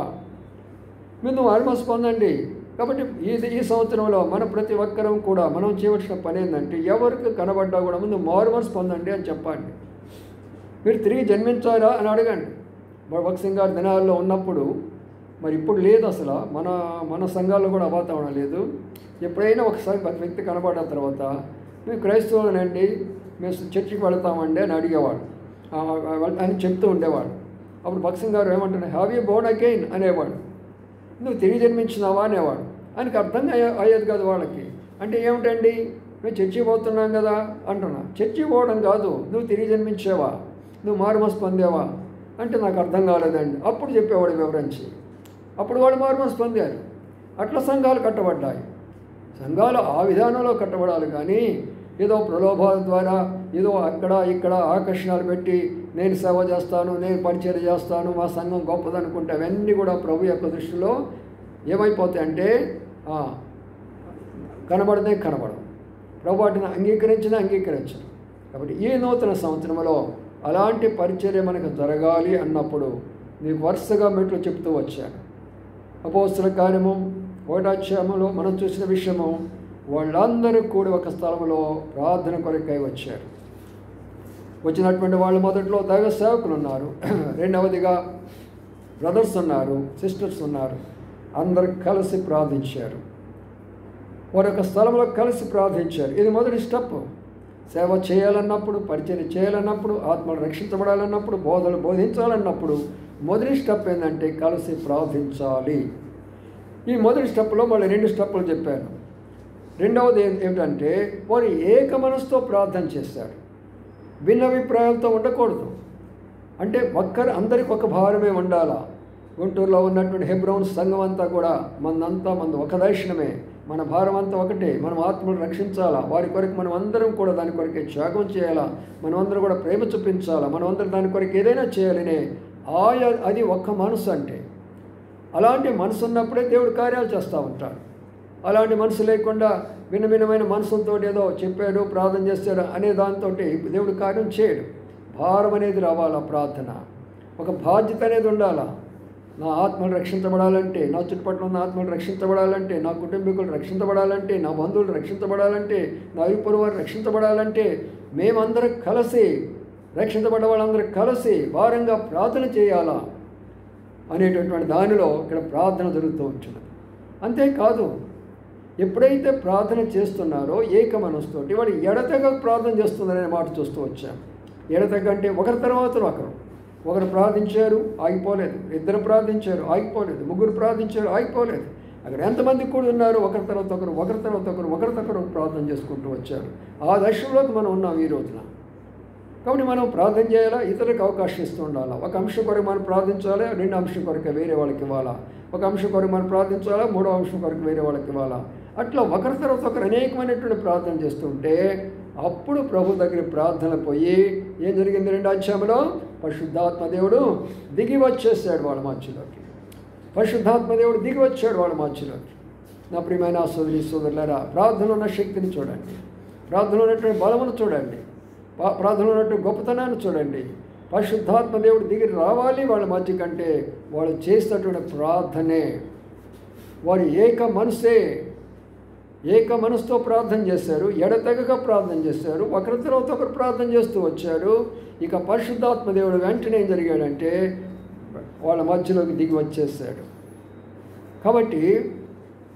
ముందు మారు మనసు పొందండి. కాబట్టి ఈ సంవత్సరంలో మన ప్రతి ఒక్కరం కూడా మనం చేయవలసిన పని ఏంటంటే, ఎవరికి కనబడ్డా కూడా ముందు మారు మనసు పొందండి అని చెప్పండి. మీరు తిరిగి జన్మించారా అని అడగండి. భగత్ సింగ్ గారి దినాల్లో ఉన్నప్పుడు, మరి ఇప్పుడు లేదు అసలు, మన సంఘాల్లో కూడా వాతావరణం లేదు. ఎప్పుడైనా ఒకసారి వ్యక్తి కనబడిన తర్వాత, మేము క్రైస్తవులనండి, మేము చర్చికి వెళతామండి అని అడిగేవాడు, అని చెప్తూ ఉండేవాడు. అప్పుడు భగత్ సింగ్ గారు ఏమంటున్నారు, హ్యావ్ యూ బోర్న్ అగైన్ అనేవాడు. నువ్వు తిరిగి జన్మించినావా అనేవాడు. ఆయనకి అర్థం అయ్యేది కాదు వాళ్ళకి. అంటే ఏమిటండి, మేము చర్చికి పోతున్నాం కదా అంటున్నా. చర్చికి పోవడం కాదు, నువ్వు తిరిగి జన్మించావా, నువ్వు మారుమనసు పొందావా అంటే నాకు అర్థం కాలేదండి. అప్పుడు చెప్పేవాడు వివరించి. అప్పుడు వాళ్ళు మారుమనసు పొందారు. అట్లా సంఘాలు కట్టబడ్డాయి. సంఘాలు ఆ విధానంలో కట్టబడాలి. కానీ ఏదో ప్రలోభాల ద్వారా ఏదో అక్కడ ఇక్కడ ఆకర్షణలు పెట్టి నేను సేవ చేస్తాను, నేను పరిచర్య చేస్తాను, మా సంఘం గొప్పదనుకుంటే అవన్నీ కూడా ప్రభు యొక్క దృష్టిలో ఏమైపోతాయంటే కనబడదే కనబడవు. ప్రభు వాటిని అంగీకరించను. కాబట్టి ఈ నూతన సంవత్సరంలో అలాంటి పరిచర్య మనకు జరగాలి అన్నప్పుడు మీకు వరుసగా మెట్లు చెప్తూ వచ్చాను. అపోస్తల కార్యము 1వ అధ్యాయంలో మనం చూసిన విషయము, వాళ్ళందరూ కూడా ఒక స్థలంలో ప్రార్థన కొరకై వచ్చారు. వచ్చినటువంటి వాళ్ళు మొదట్లో దైవ సేవకులు ఉన్నారు, రెండవదిగా బ్రదర్స్ ఉన్నారు, సిస్టర్స్ ఉన్నారు. అందరూ కలిసి ప్రార్థించారు. వారొక స్థలంలో కలిసి ప్రార్థించారు. ఇది మొదటి స్టెప్. సేవ చేయాలన్నప్పుడు, పరిచర్య చేయాలన్నప్పుడు, ఆత్మలు రక్షించబడాలన్నప్పుడు, బోధలు బోధించాలన్నప్పుడు మొదటి స్టెప్ ఏంటంటే కలిసి ప్రార్థించాలి. ఈ మొదటి స్టెప్లో మళ్ళీ 2 స్టెప్పులు చెప్పాను. రెండవది ఏమిటంటే వారు ఏక మనసుతో ప్రార్థన చేశారు. భిన్నాభిప్రాయాలతో ఉండకూడదు. అంటే అందరికి ఒక భారమే ఉండాలా. గుంటూరులో ఉన్నటువంటి హెబ్రోన్ సంఘం అంతా కూడా మంది ఒక దర్శనమే, మన భారం అంతా ఒకటే. మనం ఆత్మను రక్షించాలా, వారి కొరకు మనం అందరం కూడా దాని కొరకే త్యాగం చేయాలా, మనమందరం కూడా ప్రేమ చూపించాలా, మనమందరం దాని కొరకు ఏదైనా చేయాలనే అది ఒక్క మనసు. అంటే అలాంటి మనసు ఉన్నప్పుడే దేవుడు కార్యాలు చేస్తూ ఉంటాడు. అలాంటి మనసు లేకుండా భిన్నమైన మనసులతో ఏదో చెప్పాడు, ప్రార్థన చేస్తాడు అనే దాంతో దేవుడు కార్యం చేయడు. భారం అనేది రావాలా, ప్రార్థన ఒక బాధ్యత అనేది ఉండాలా. నా ఆత్మలు రక్షించబడాలంటే, నా చుట్టుపక్కల ఉన్న ఆత్మలు రక్షించబడాలంటే, నా కుటుంబీకులు రక్షించబడాలంటే, నా బంధువులు రక్షించబడాలంటే, నా ఇరుపొరుగు వారు రక్షించబడాలంటే మేమందరం కలిసి, రక్షించబడ్డ వాళ్ళందరూ కలిసి భారంగా ప్రార్థన చేయాలా అనేటటువంటి దానిలో ఇక్కడ ప్రార్థన జరుగుతూ ఉంటుంది. అంతేకాదు, ఎప్పుడైతే ప్రార్థన చేస్తున్నారో ఏక మనసుతోటి వాడు ఎడతెగ ప్రార్థన చేస్తున్నారనే మాట చూస్తూ వచ్చాం. ఎడతెగ అంటే ఒకరి తర్వాత ఒకరు ప్రార్థించారు, ఆగిపోలేదు. 2 ప్రార్థించారు, ఆగిపోలేదు. 3 ప్రార్థించారు, ఆగిపోలేదు. అక్కడ ఎంతమంది కూడా ఉన్నారు, ఒకరి తర్వాత ఒకరు ప్రార్థన చేసుకుంటూ వచ్చారు. ఆ దశలోకి మనం ఉన్నాం ఈ రోజున. కాబట్టి మనం ప్రార్థన చేయాలా, ఇతరులకు అవకాశం ఇస్తూ ఉండాలా. ఒక అంశం కొరకు మనం ప్రార్థించాలా, రెండో అంశం కొరకు వేరే వాళ్ళకి ఇవ్వాలా. ఒక అంశం కొరకు మనం ప్రార్థించాలా, మూడో అంశం కొరకు వేరే వాళ్ళకి ఇవ్వాలా. అట్లా ఒకరి తర్వాత ఒకరు అనేకమైనటువంటి ప్రార్థన చేస్తుంటే అప్పుడు ప్రభు దగ్గర ప్రార్థన పోయి ఏం జరిగింది? 2వ అధ్యాయంలో పరిశుద్ధాత్మ దేవుడు దిగి వచ్చేసాడు వాళ్ళ మధ్యలోకి. పరిశుద్ధాత్మ దేవుడు దిగి వచ్చాడు వాళ్ళ మధ్యలోకి. నా ప్రియమైన సోదరి సోదరులారా, ప్రార్థనలో ఉన్న శక్తిని చూడండి, ప్రార్థనలో ఉన్నటువంటి బలమును చూడండి, ప్రార్థనలో ఉన్నటువంటి గొప్పతనాన్ని చూడండి. పరిశుద్ధాత్మ దేవుడు దిగి రావాలి వాళ్ళ మధ్య కంటే వాళ్ళు చేసినటువంటి ప్రార్థనే, వారు ఏక మనసుతో ప్రార్థన చేశారు, ఎడతెగక ప్రార్థన చేశారు, ఒకరి తర్వాత ఒకరు ప్రార్థన చేస్తూ వచ్చారు. ఇక పరిశుద్ధాత్మ దేవుడు వెంటనే ఏం జరిగాడంటే వాళ్ళ మధ్యలోకి దిగి వచ్చేసాడు. కాబట్టి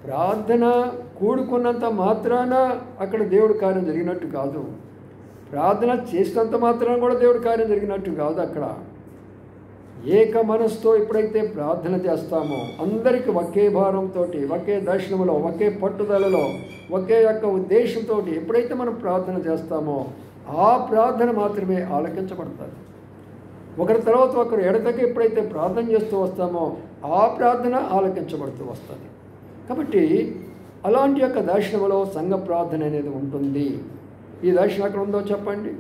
ప్రార్థన కూడుకున్నంత మాత్రాన అక్కడ దేవుడి కార్యం జరిగినట్టు కాదు, ప్రార్థన చేసినంత మాత్రాన కూడా దేవుడి కార్యం జరిగినట్టు కాదు. అక్కడ ఏక మనసుతో ఎప్పుడైతే ప్రార్థన చేస్తామో, అందరికీ ఒకే భారంతో, ఒకే దర్శనంలో, ఒకే పట్టుదలలో, ఒకే యొక్క ఉద్దేశంతో ఎప్పుడైతే మనం ప్రార్థన చేస్తామో ఆ ప్రార్థన మాత్రమే ఆలకించబడతారు. ఒకరి తర్వాత ఒకరు ఎడతెగక ఎప్పుడైతే ప్రార్థన చేస్తూ వస్తామో ఆ ప్రార్థన ఆలకించబడుతూ వస్తుంది. కాబట్టి అలాంటి యొక్క దర్శనంలో సంఘ ప్రార్థన అనేది ఉంటుంది. ఈ దర్శనం అక్కడ ఉందో చెప్పండి.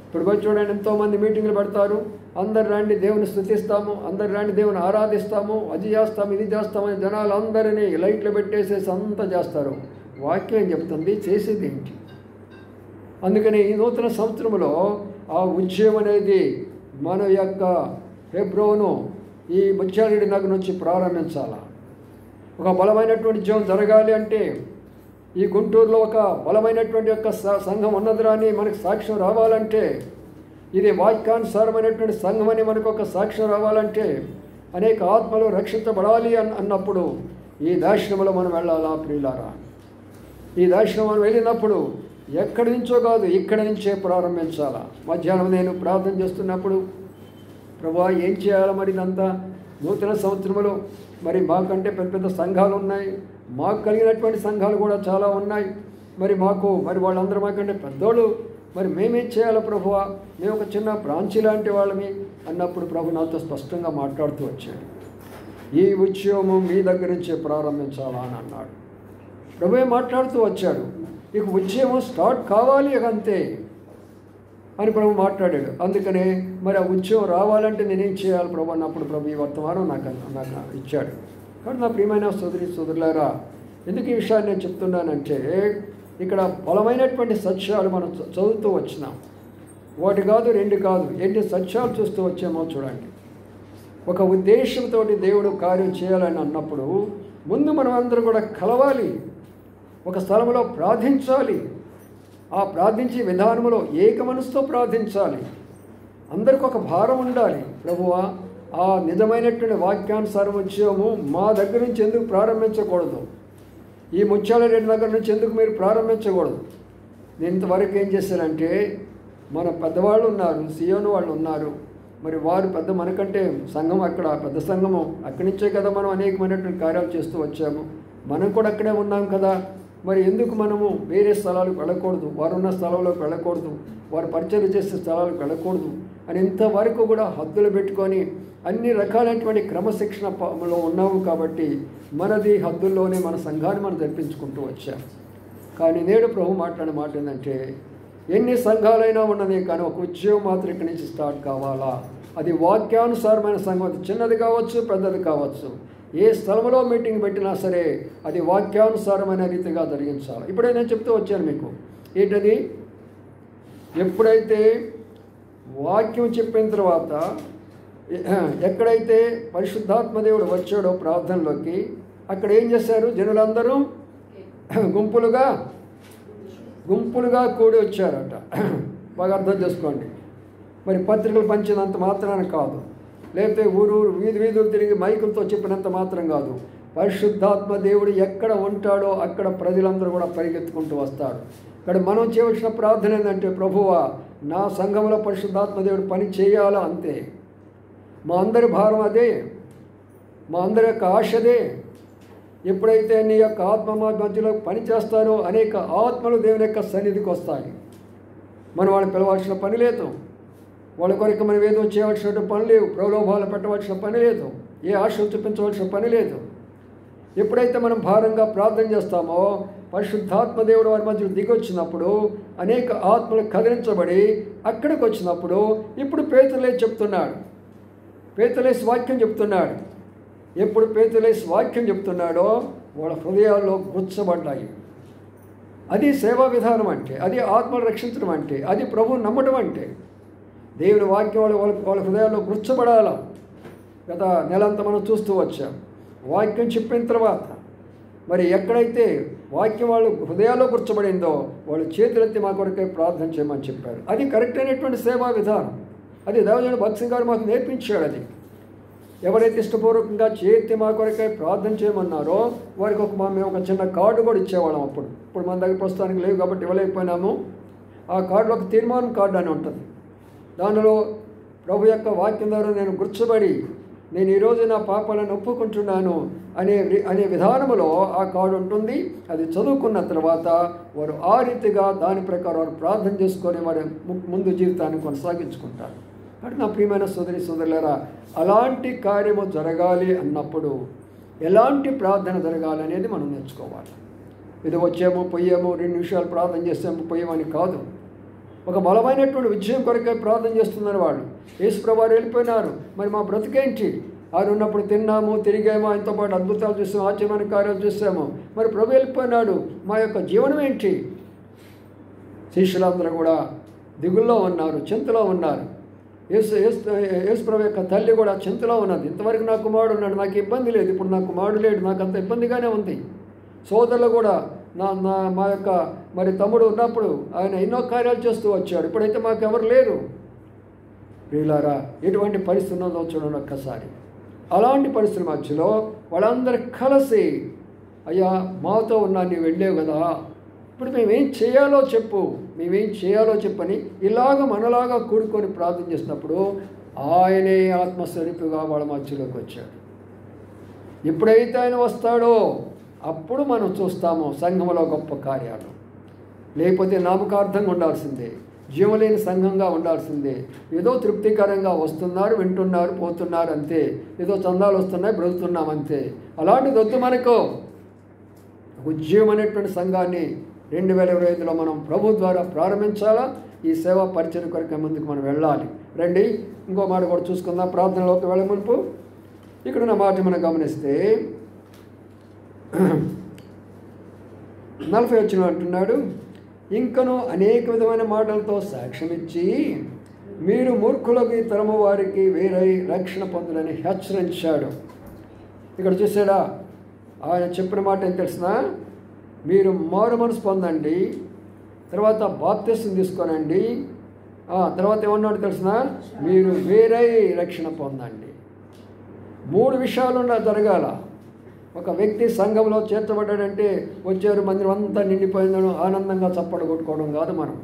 ఇప్పుడు పోయి చూడండి, ఎంతోమంది మీటింగ్లు పెడతారు, అందరు రండి దేవుని స్తుతిస్తాము, అందరు రండి దేవుని ఆరాధిస్తాము, అది చేస్తాము ఇది చేస్తామని జనాలు అందరినీ లైట్లు పెట్టేసేసి అంతా చేస్తారు. వాక్యం చెప్తుంది చేసేది ఏంటి? అందుకని ఈ నూతన సంవత్సరంలో ఆ ఉద్యమం అనేది మన యొక్క హెబ్రోను ఈ ముత్యాలరెడ్డి నగర్ నుంచి ప్రారంభించాలి. ఒక బలమైనటువంటి ఉద్యమం జరగాలి అంటే, ఈ గుంటూరులో ఒక బలమైనటువంటి యొక్క సంఘం ఉన్నదిరా అని మనకు సాక్ష్యం రావాలంటే, ఇది వాక్యానుసారమైనటువంటి సంఘం అని మనకు ఒక సాక్ష్యం రావాలంటే, అనేక ఆత్మలు రక్షించబడాలి అన్నప్పుడు ఈ దర్శనంలో మనం వెళ్ళాలా ప్రియులారా. ఈ దర్శనం మనం వెళ్ళినప్పుడు ఎక్కడి నుంచో కాదు, ఇక్కడి నుంచే ప్రారంభించాలా. మధ్యాహ్నం నేను ప్రార్థన చేస్తున్నప్పుడు, ప్రభువా ఏం చేయాలి మరి ఇదంతా నూతన సంవత్సరంలో, మరి మాకంటే పెద్ద పెద్ద సంఘాలు ఉన్నాయి, మాకు కలిగినటువంటి సంఘాలు కూడా చాలా ఉన్నాయి, మరి వాళ్ళందరూ మాకంటే పెద్దోళ్ళు, మరి మేమేం చేయాలి ప్రభువా, మేము ఒక చిన్న బ్రాంచి లాంటి వాళ్ళమి అన్నప్పుడు ప్రభు నాతో స్పష్టంగా మాట్లాడుతూ వచ్చాడు. ఈ ఉద్యమం మీ దగ్గర నుంచే ప్రారంభించాలా అని అన్నాడు. ప్రభువే మాట్లాడుతూ వచ్చాడు. ఇక ఉద్యమం స్టార్ట్ కావాలి అంతే అని ప్రభు మాట్లాడాడు. అందుకనే మరి ఆ ఉద్యమం రావాలంటే నేనేం చేయాలి ప్రభు అన్నప్పుడు ప్రభు ఈ వర్తమానం నాకు ఇచ్చాడు. కాబట్టి నా ప్రియమైన సోదరులారా, ఎందుకు ఈ విషయాన్ని నేను చెప్తున్నానంటే, ఇక్కడ బలమైనటువంటి సత్యాలు మనం చదువుతూ వచ్చినాం. ఒకటి కాదు, రెండు కాదు, ఎన్ని సత్యాలు చూస్తూ వచ్చామో చూడండి. ఒక ఉద్దేశంతో దేవుడు కార్యం చేయాలని అన్నప్పుడు ముందు మనం అందరూ కూడా కలవాలి, ఒక స్థలంలో ప్రార్థించాలి. ఆ ప్రార్థించే విధానంలో ఏక మనసుతో ప్రార్థించాలి. అందరికి ఒక భారం ఉండాలి. ప్రభువా, ఆ నిజమైనటువంటి వాక్యానుసారం ఉద్యమము మా దగ్గర నుంచి ఎందుకు ప్రారంభించకూడదు? ఈ ముత్యాలరెడ్డి నగర్ నుంచి ఎందుకు మీరు ప్రారంభించకూడదు? నేను ఇంతవరకు ఏం చేశానంటే, మన పెద్దవాళ్ళు ఉన్నారు, సియోను వాళ్ళు ఉన్నారు, మరి వారు పెద్ద మనకంటే సంఘం అక్కడ పెద్ద సంఘము, అక్కడి నుంచే కదా మనం అనేకమైనటువంటి కార్యాలు చేస్తూ వచ్చాము. మనం కూడా అక్కడే ఉన్నాం కదా, మరి ఎందుకు మనము వేరే స్థలాలకు వెళ్ళకూడదు, వారు ఉన్న స్థలంలోకి వెళ్ళకూడదు, వారు పరిచయం చేసే స్థలాలకు వెళ్ళకూడదు అని ఇంతవరకు కూడా హద్దులు పెట్టుకొని అన్ని రకాలైనటువంటి క్రమశిక్షణలో ఉన్నాము. కాబట్టి మనది హద్దుల్లోనే మన సంఘాన్ని మనం జరిపించుకుంటూ వచ్చాము. కానీ నేడు ప్రభు మాట్లాడిన మాట ఏంటంటే, ఎన్ని సంఘాలైనా ఉన్నది కానీ ఒక ఉద్యోగం మాత్రం ఇక్కడి నుంచి స్టార్ట్ కావాలా. అది వాక్యానుసారమైన సంఘం, అది చిన్నది కావచ్చు పెద్దది కావచ్చు, ఏ స్థలంలో మీటింగ్ పెట్టినా సరే అది వాక్యానుసారమైన రీతిగా జరిగించాలి. ఇప్పుడే నేను చెప్తూ వచ్చాను మీకు ఏంటది, ఎప్పుడైతే వాక్యం చెప్పిన తర్వాత ఎక్కడైతే పరిశుద్ధాత్మ దేవుడు వచ్చాడో ప్రార్థనలోకి, అక్కడ ఏం చేశారు? జనులందరూ గుంపులుగా కూడి వచ్చారట. బాగా అర్థం చేసుకోండి. మరి పత్రికలు పంచినంత మాత్రాన కాదు, లేకపోతే ఊరు వీధులు తిరిగి మైకులతో చెప్పినంత మాత్రం కాదు. పరిశుద్ధాత్మ దేవుడు ఎక్కడ ఉంటాడో అక్కడ ప్రజలందరూ కూడా పరిగెత్తుకుంటూ వస్తారు. ఇక్కడ మనం చేయవలసిన ప్రార్థన ఏంటంటే, ప్రభువా నా సంఘంలో పరిశుద్ధాత్మ దేవుడు పని చేయాలా, అంతే. మా అందరి భారం అదే, మా అందరి యొక్క ఆశ అదే. ఎప్పుడైతే నీ యొక్క ఆత్మ మా మధ్యలో పని చేస్తారో అనేక ఆత్మలు దేవుని యొక్క సన్నిధికి వస్తాయి. మనం వాళ్ళని పిలవాల్సిన పని లేదు. వాళ్ళ కొరకు మనం ఏదో చేయవలసిన పని లేవు, ప్రలోభాలు పెట్టవలసిన పని లేదు, ఏ ఆశలు చూపించవలసిన పని లేదు. ఎప్పుడైతే మనం భారంగా ప్రార్థన చేస్తామో పరిశుద్ధాత్మ దేవుడు వారి మధ్యలో దిగొచ్చినప్పుడు అనేక ఆత్మలు కదిలించబడి అక్కడికి వచ్చినప్పుడు ఇప్పుడు పేతురులేసి చెప్తున్నాడు, పేతురులేసి వాక్యం చెప్తున్నాడు. ఎప్పుడు పేతురులేసి వాక్యం చెప్తున్నాడో వాళ్ళ హృదయాల్లో గుచ్చబడ్డాయి. అది సేవా విధానం అంటే, అది ఆత్మలు రక్షించడం అంటే, అది ప్రభువుని నమ్మడం అంటే. దేవుని వాక్యం వాళ్ళ హృదయాల్లో గుచ్చబడాల. గత నెలంతా మనం చూస్తూ వచ్చాం. వాక్యం చెప్పిన తర్వాత మరి ఎక్కడైతే వాక్యం వాళ్ళు హృదయాల్లో గుర్చబడిందో వాళ్ళు చేతులెత్తి మా కొరకే ప్రార్థన చేయమని చెప్పారు. అది కరెక్ట్ అయినటువంటి సేవా విధానం. అది దేవజనుడు భక్తి గారు మాకు నేర్పించాడు. అది ఎవరైతే ఇష్టపూర్వకంగా చేతి మా కొరకే ప్రార్థన చేయమన్నారో వారికి మేము ఒక చిన్న కార్డు కూడా ఇచ్చేవాళ్ళం. ఇప్పుడు మన దగ్గర ప్రస్తుతానికి లేవు కాబట్టి ఇవ్వలేకపోయినాము. ఆ కార్డులో ఒక తీర్మానం కార్డు అని ఉంటుంది. దానిలో ప్రభు యొక్క వాక్యం ద్వారా నేను గుర్చబడి నేను ఈరోజు నా పాపాలను ఒప్పుకుంటున్నాను అనే విధానంలో ఆ కార్డు ఉంటుంది. అది చదువుకున్న తర్వాత వారు ఆ రీతిగా దాని ప్రకారం వారు ప్రార్థన చేసుకొని వారి ముందు జీవితాన్ని కొనసాగించుకుంటారు. అంటే నా ప్రియమైన సోదరులారా, అలాంటి కార్యము జరగాలి అన్నప్పుడు ఎలాంటి ప్రార్థన జరగాలి అనేది మనం నేర్చుకోవాలి. ఇది వచ్చాము పోయాము 2 నిమిషాలు ప్రార్థన చేసాము పోయామని కాదు. ఒక బలమైనటువంటి విజయం కొరకే ప్రార్థన చేస్తున్నారు వాళ్ళు. యేసుప్రభువు వెళ్ళిపోయినారు, మరి మా బ్రతికేంటి? ఆయన ఉన్నప్పుడు తిన్నాము, తిరిగాము, ఆయనతో పాటు అద్భుతాలు చూసాము, ఆశ్చర్యమైన కార్యాలు చూసాము. మరి ప్రభు వెళ్ళిపోయినాడు, మా యొక్క జీవనం ఏంటి? శిష్యులందరూ కూడా దిగుల్లో ఉన్నారు, చింతలో ఉన్నారు. యేసుప్రభు యొక్క తల్లి కూడా చింతలో ఉన్నది. ఇంతవరకు నా కుమారుడు ఉన్నాడు, నాకు ఇబ్బంది లేదు. ఇప్పుడు నా కుమారుడు లేడు, నాకు అంత ఇబ్బందిగానే ఉంది. సోదరులు కూడా మా యొక్క మరి తమ్ముడు ఉన్నప్పుడు ఆయన ఎన్నో కార్యాలు చేస్తూ వచ్చాడు, ఇప్పుడైతే మాకు ఎవరు లేరు. ప్రియులారా, ఎటువంటి పరిస్థితి ఉన్నదో చూడండి ఒక్కసారి. అలాంటి పరిస్థితుల మధ్యలో వాళ్ళందరూ కలిసి అయ్యా మాతో ఉన్నా నీవు వెళ్ళేవు కదా, ఇప్పుడు మేమేం చేయాలో చెప్పు, మేమేం చేయాలో చెప్పని ఇలాగ మనలాగా కూడుకొని ప్రార్థన చేసినప్పుడు ఆయనే ఆత్మస్వరూపిగా వాళ్ళ మధ్యలోకి వచ్చాడు. ఎప్పుడైతే ఆయన వస్తాడో అప్పుడు మనం చూస్తాము సంఘంలో గొప్ప కార్యాలు. లేకపోతే నామకార్థంగా ఉండాల్సిందే, జీవలేని సంఘంగా ఉండాల్సిందే. ఏదో తృప్తికరంగా వస్తున్నారు, వింటున్నారు, పోతున్నారు అంతే. ఏదో చందాలు వస్తున్నాయి, బ్రతుకుతున్నాం అంతే. అలాంటిది వద్దు మనకు. ఉజ్జీవమైనటువంటి సంఘాన్ని 2025లో మనం ప్రభు ద్వారా ప్రారంభించాలా. ఈ సేవా పరిచయం కొరకు ముందుకు మనం వెళ్ళాలి. రండి ఇంకో మాట కూడా చూసుకుందాం. ప్రార్థనలోకి వెళ్ళే మునుపు ఇక్కడ ఉన్న మాట మనం గమనిస్తే 40 వచనం అంటున్నాడు, ఇంకను అనేక విధమైన మాటలతో సాక్ష్యమిచ్చి మీరు మూర్ఖులకి తరము వారికి వేరై రక్షణ పొందులని హెచ్చరించాడు. ఇక్కడ చూసాడా, ఆయన చెప్పిన మాట ఏం తెలిసినా, మీరు మారు మనసు పొందండి, తర్వాత బాప్తిసం తీసుకోనండి, తర్వాత ఏమన్నాడు తెలిసినా, మీరు వేరై రక్షణ పొందండి. 3 విషయాలు జరగాల. ఒక వ్యక్తి సంఘంలో చేర్చబడ్డాడంటే వచ్చారు మందిరం అంతా నిండిపోయిందను ఆనందంగా చప్పట్లు కొట్టుకోవడం కాదు. మనం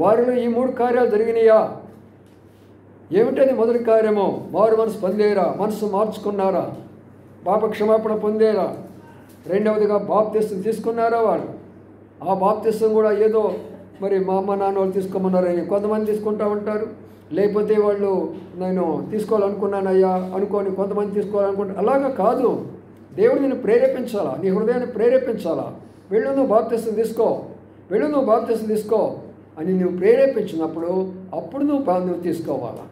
వారిలో ఈ 3 కార్యాలు జరిగినాయా? ఏమిటది? మొదటి కార్యము మారు మనసు పొందేరా, మనసు మార్చుకున్నారా, పాప క్షమాపణ పొందేరా. రెండవదిగా బాప్తిసం తీసుకున్నారా వాళ్ళు. ఆ బాప్తిసం కూడా ఏదో మరి మా అమ్మ నాన్న వాళ్ళు తీసుకోమన్నారని కొంతమంది తీసుకుంటూ ఉంటారు. లేకపోతే వాళ్ళు నేను తీసుకోవాలనుకున్నానయ్యా అనుకోని కొంతమంది తీసుకోవాలనుకుంటారు. అలాగా కాదు. దేవుడు నిన్ను ప్రేరేపించాలా, నీ హృదయాన్ని ప్రేరేపించాలా. వెళ్ళు నువ్వు బాప్తిసం తీసుకో, వెళ్ళు నువ్వు బాప్తిసం తీసుకో అని నువ్వు ప్రేరేపించినప్పుడు అప్పుడు నువ్వు తీసుకోవాలా.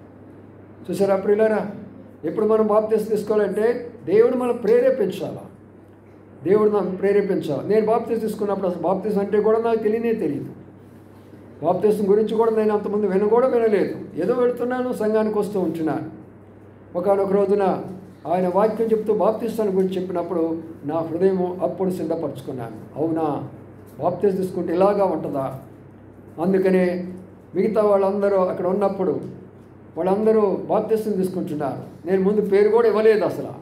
చూసారా ప్రియులారా, ఎప్పుడు మనం బాప్తిసం తీసుకోవాలంటే దేవుడు మనం ప్రేరేపించాలా. దేవుడు నన్ను ప్రేరేపించాలి. నేను బాప్తిసం తీసుకున్నప్పుడు అసలు బాప్తిసం అంటే కూడా నాకు తెలియదు. బాప్తిసం గురించి కూడా నేను అంతమంది వినలేదు. ఏదో వెళుతున్నాను, సంఘానికి వస్తూ ఉంటున్నాను. ఒకనొక రోజున ఆయన వాక్యం చెప్తూ బాప్తిసాన్ని గురించి చెప్పినప్పుడు నా హృదయం అప్పుడు సిద్ధపరచుకున్నాను. అవునా, బాప్తిసం తీసుకుంటే ఇలాగా ఉంటుందా? అందుకనే మిగతా వాళ్ళందరూ అక్కడ ఉన్నప్పుడు వాళ్ళందరూ బాప్తిసం తీసుకుంటున్నారు. నేను ముందు పేరు కూడా ఇవ్వలేదు. అసలు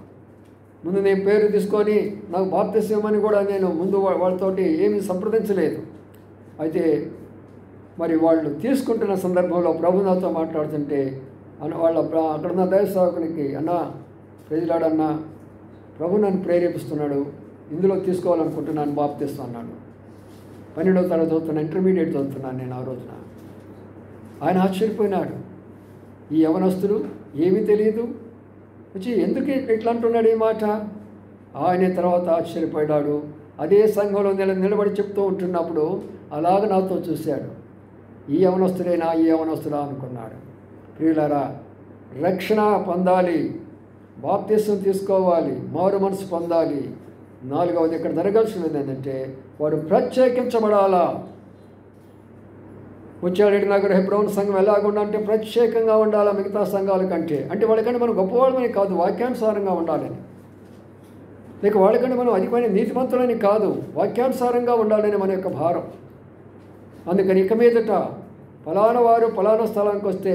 ముందు నేను పేరు తీసుకొని నాకు బాప్తిసం ఇవ్వమని కూడా నేను ముందు వాళ్ళతోటి ఏమీ సంప్రదించలేదు. అయితే మరి వాళ్ళు తీసుకుంటున్న సందర్భంలో ప్రభు నాతో మాట్లాడుతుంటే వాళ్ళ అక్కడున్న దైవ సేవకునికి, అన్నా ప్రెజలాడన్నా, ప్రభు నన్ను ప్రేరేపిస్తున్నాడు, ఇందులో తీసుకోవాలనుకుంటున్నాను బాప్తిసం అన్నాడు. 12వ తరగతి చదువుతున్నా, ఇంటర్మీడియట్ చదువుతున్నాను నేను ఆ రోజున. ఆయన ఆశ్చర్యపోయినాడు. ఈ యవనస్తుడు ఏమీ తెలియదు వచ్చి ఎందుకు ఇట్లా అంటున్నాడు ఈ మాట. ఆయన తర్వాత ఆశ్చర్యపడ్డాడు. అదే సంఘంలో నిలబడి చెప్తూ ఉంటున్నప్పుడు అలాగ నాతో చూశాడు. ఈ యవనస్తుడైనా ఈ యవనస్తుడా అనుకున్నాడు. ప్రియులారా, రక్షణ పొందాలి, బాప్తిసం తీసుకోవాలి, మారు మనసు పొందాలి. 4వది ఇక్కడ జరగాల్సినది ఏంటంటే వాడు ప్రత్యేకించబడాలా. వచ్చాడు నగర హెబ్రోన్ సంఘం ఎలాగుండా అంటే ప్రత్యేకంగా ఉండాలా మిగతా సంఘాల కంటే. అంటే వాళ్ళకంటే మనం గొప్పవాళ్ళమని కాదు, వాక్యానుసారంగా ఉండాలని. లేక వాళ్ళకంటే మనం అధికమైన నీతిమంతులని కాదు, వాక్యానుసారంగా ఉండాలని మన యొక్క భారం. అందుకని ఇక మీదట ఫలానా వారు ఫలానా స్థలానికి వస్తే